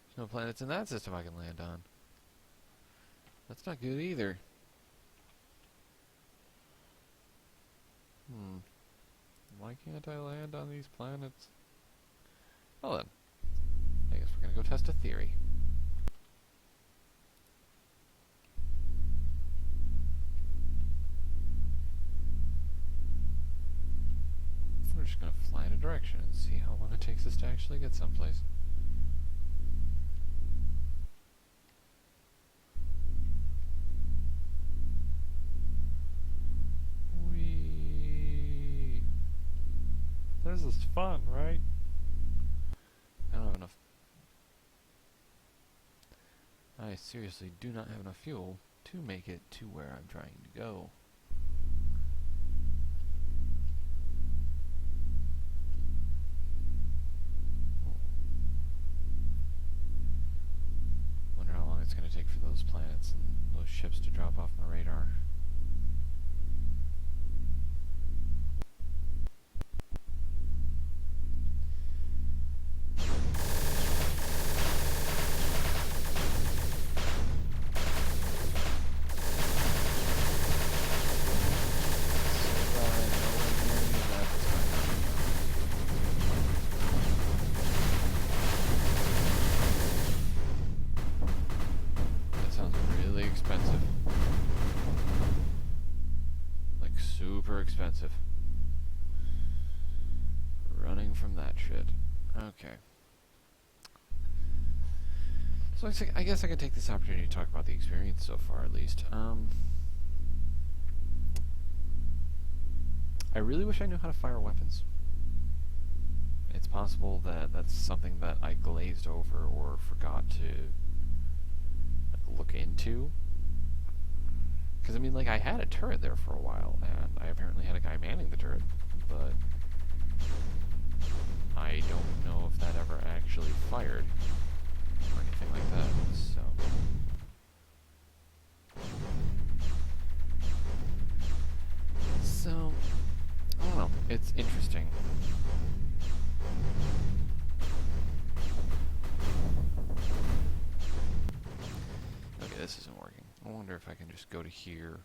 There's no planets in that system I can land on. That's not good either. Why can't I land on these planets? Well then, I guess we're gonna go test a theory. We're just gonna fly in a direction and see how long it takes us to actually get someplace. This is fun, right? I don't have enough. I seriously do not have enough fuel to make it to where I'm trying to go. Wonder how long it's going to take for those planets and those ships to drop off my radar. Expensive. Running from that shit. Okay. So I guess I could take this opportunity to talk about the experience so far, at least. I really wish I knew how to fire weapons. It's possible that that's something that I glazed over or forgot to look into. Because, I mean, like, I had a turret there for a while, and I apparently had a guy manning the turret, but I don't know if that ever actually fired or anything like that, So, I don't know. It's interesting. Okay, this isn't working. I wonder if I can just go to here.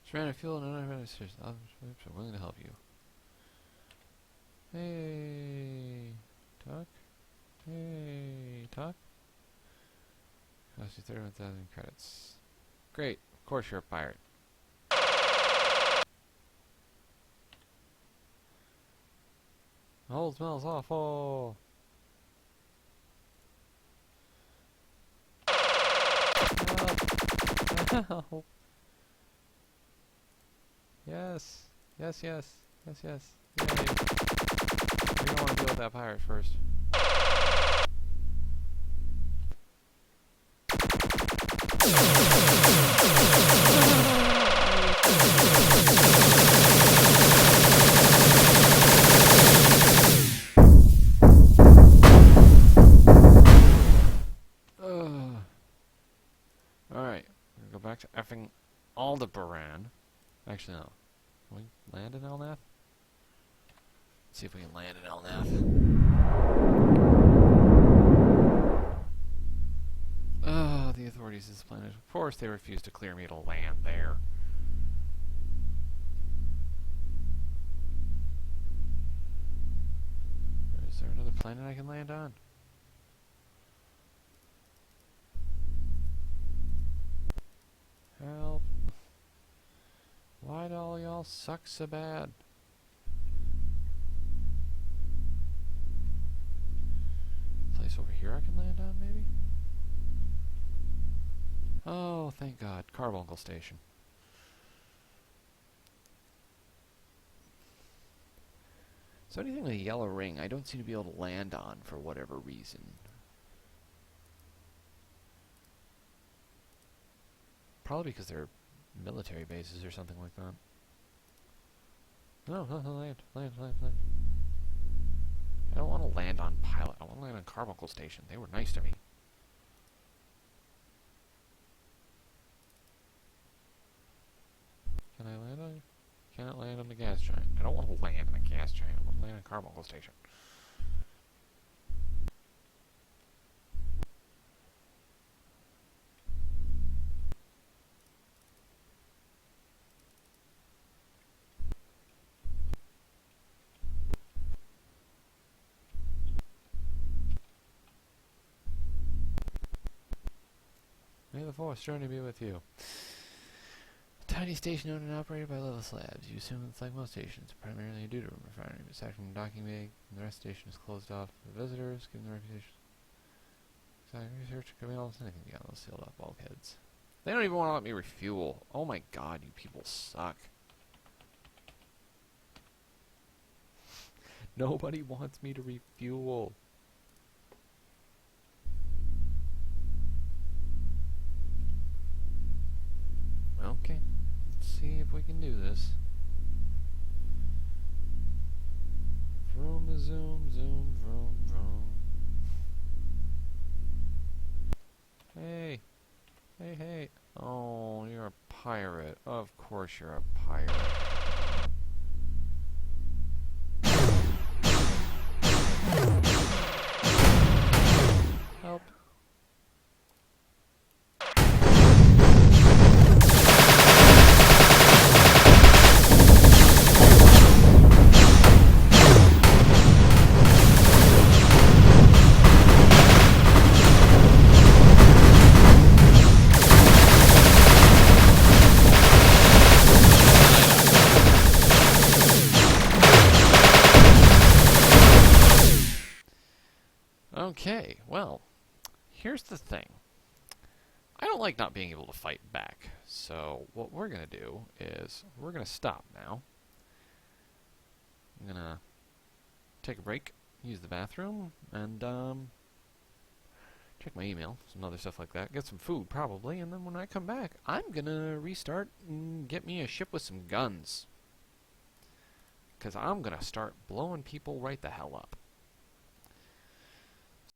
Surround a fuel and another ships are willing to help you. Hey, talk. Hey, talk. Cost you 31,000 credits. Great. Of course you're a pirate. The whole smells awful. Help. Yes. Yes, yes. Yes, yes. Yay. We're gonna want to deal with that pirate first. Alright, we're gonna go back to effing Aldebaran. Actually, no. Can we land in Elnath? Let's see if we can land in Elnath. The authorities of this planet. Of course, they refuse to clear me to land there. there another planet I can land on? Help. Why do all y'all suck so bad? Place over here I can land on, maybe? Oh, thank God. Carbuncle Station. So anything with a yellow ring I don't seem to be able to land on for whatever reason. Probably because they're military bases or something like that. No, land. I don't want to land on Pilot. I want to land on Carbuncle Station. They were nice to me. Can I land on? Cannot land on the gas giant. I don't want to land on the gas giant. I want to land on Carbuncle Station. May the Force journey be with you. A tiny station owned and operated by Levis Labs. You assume it's like most stations, primarily a deuterium refinery. Aside from the docking bay, the rest of the station is closed off for visitors, given the reputation. Science research could be almost anything beyond those sealed off bulkheads. They don't even want to let me refuel. Oh my God, you people suck. Nobody wants me to refuel. Okay, let's see if we can do this. Vroom a zoom, zoom, vroom, vroom. Hey. Hey. Oh, you're a pirate. Of course you're a pirate. Help. Okay, well, here's the thing. I don't like not being able to fight back, so what we're going to do is we're going to stop now. I'm going to take a break, use the bathroom, and check my email, some other stuff like that, get some food probably, and then when I come back, I'm going to restart and get me a ship with some guns. Because I'm going to start blowing people right the hell up.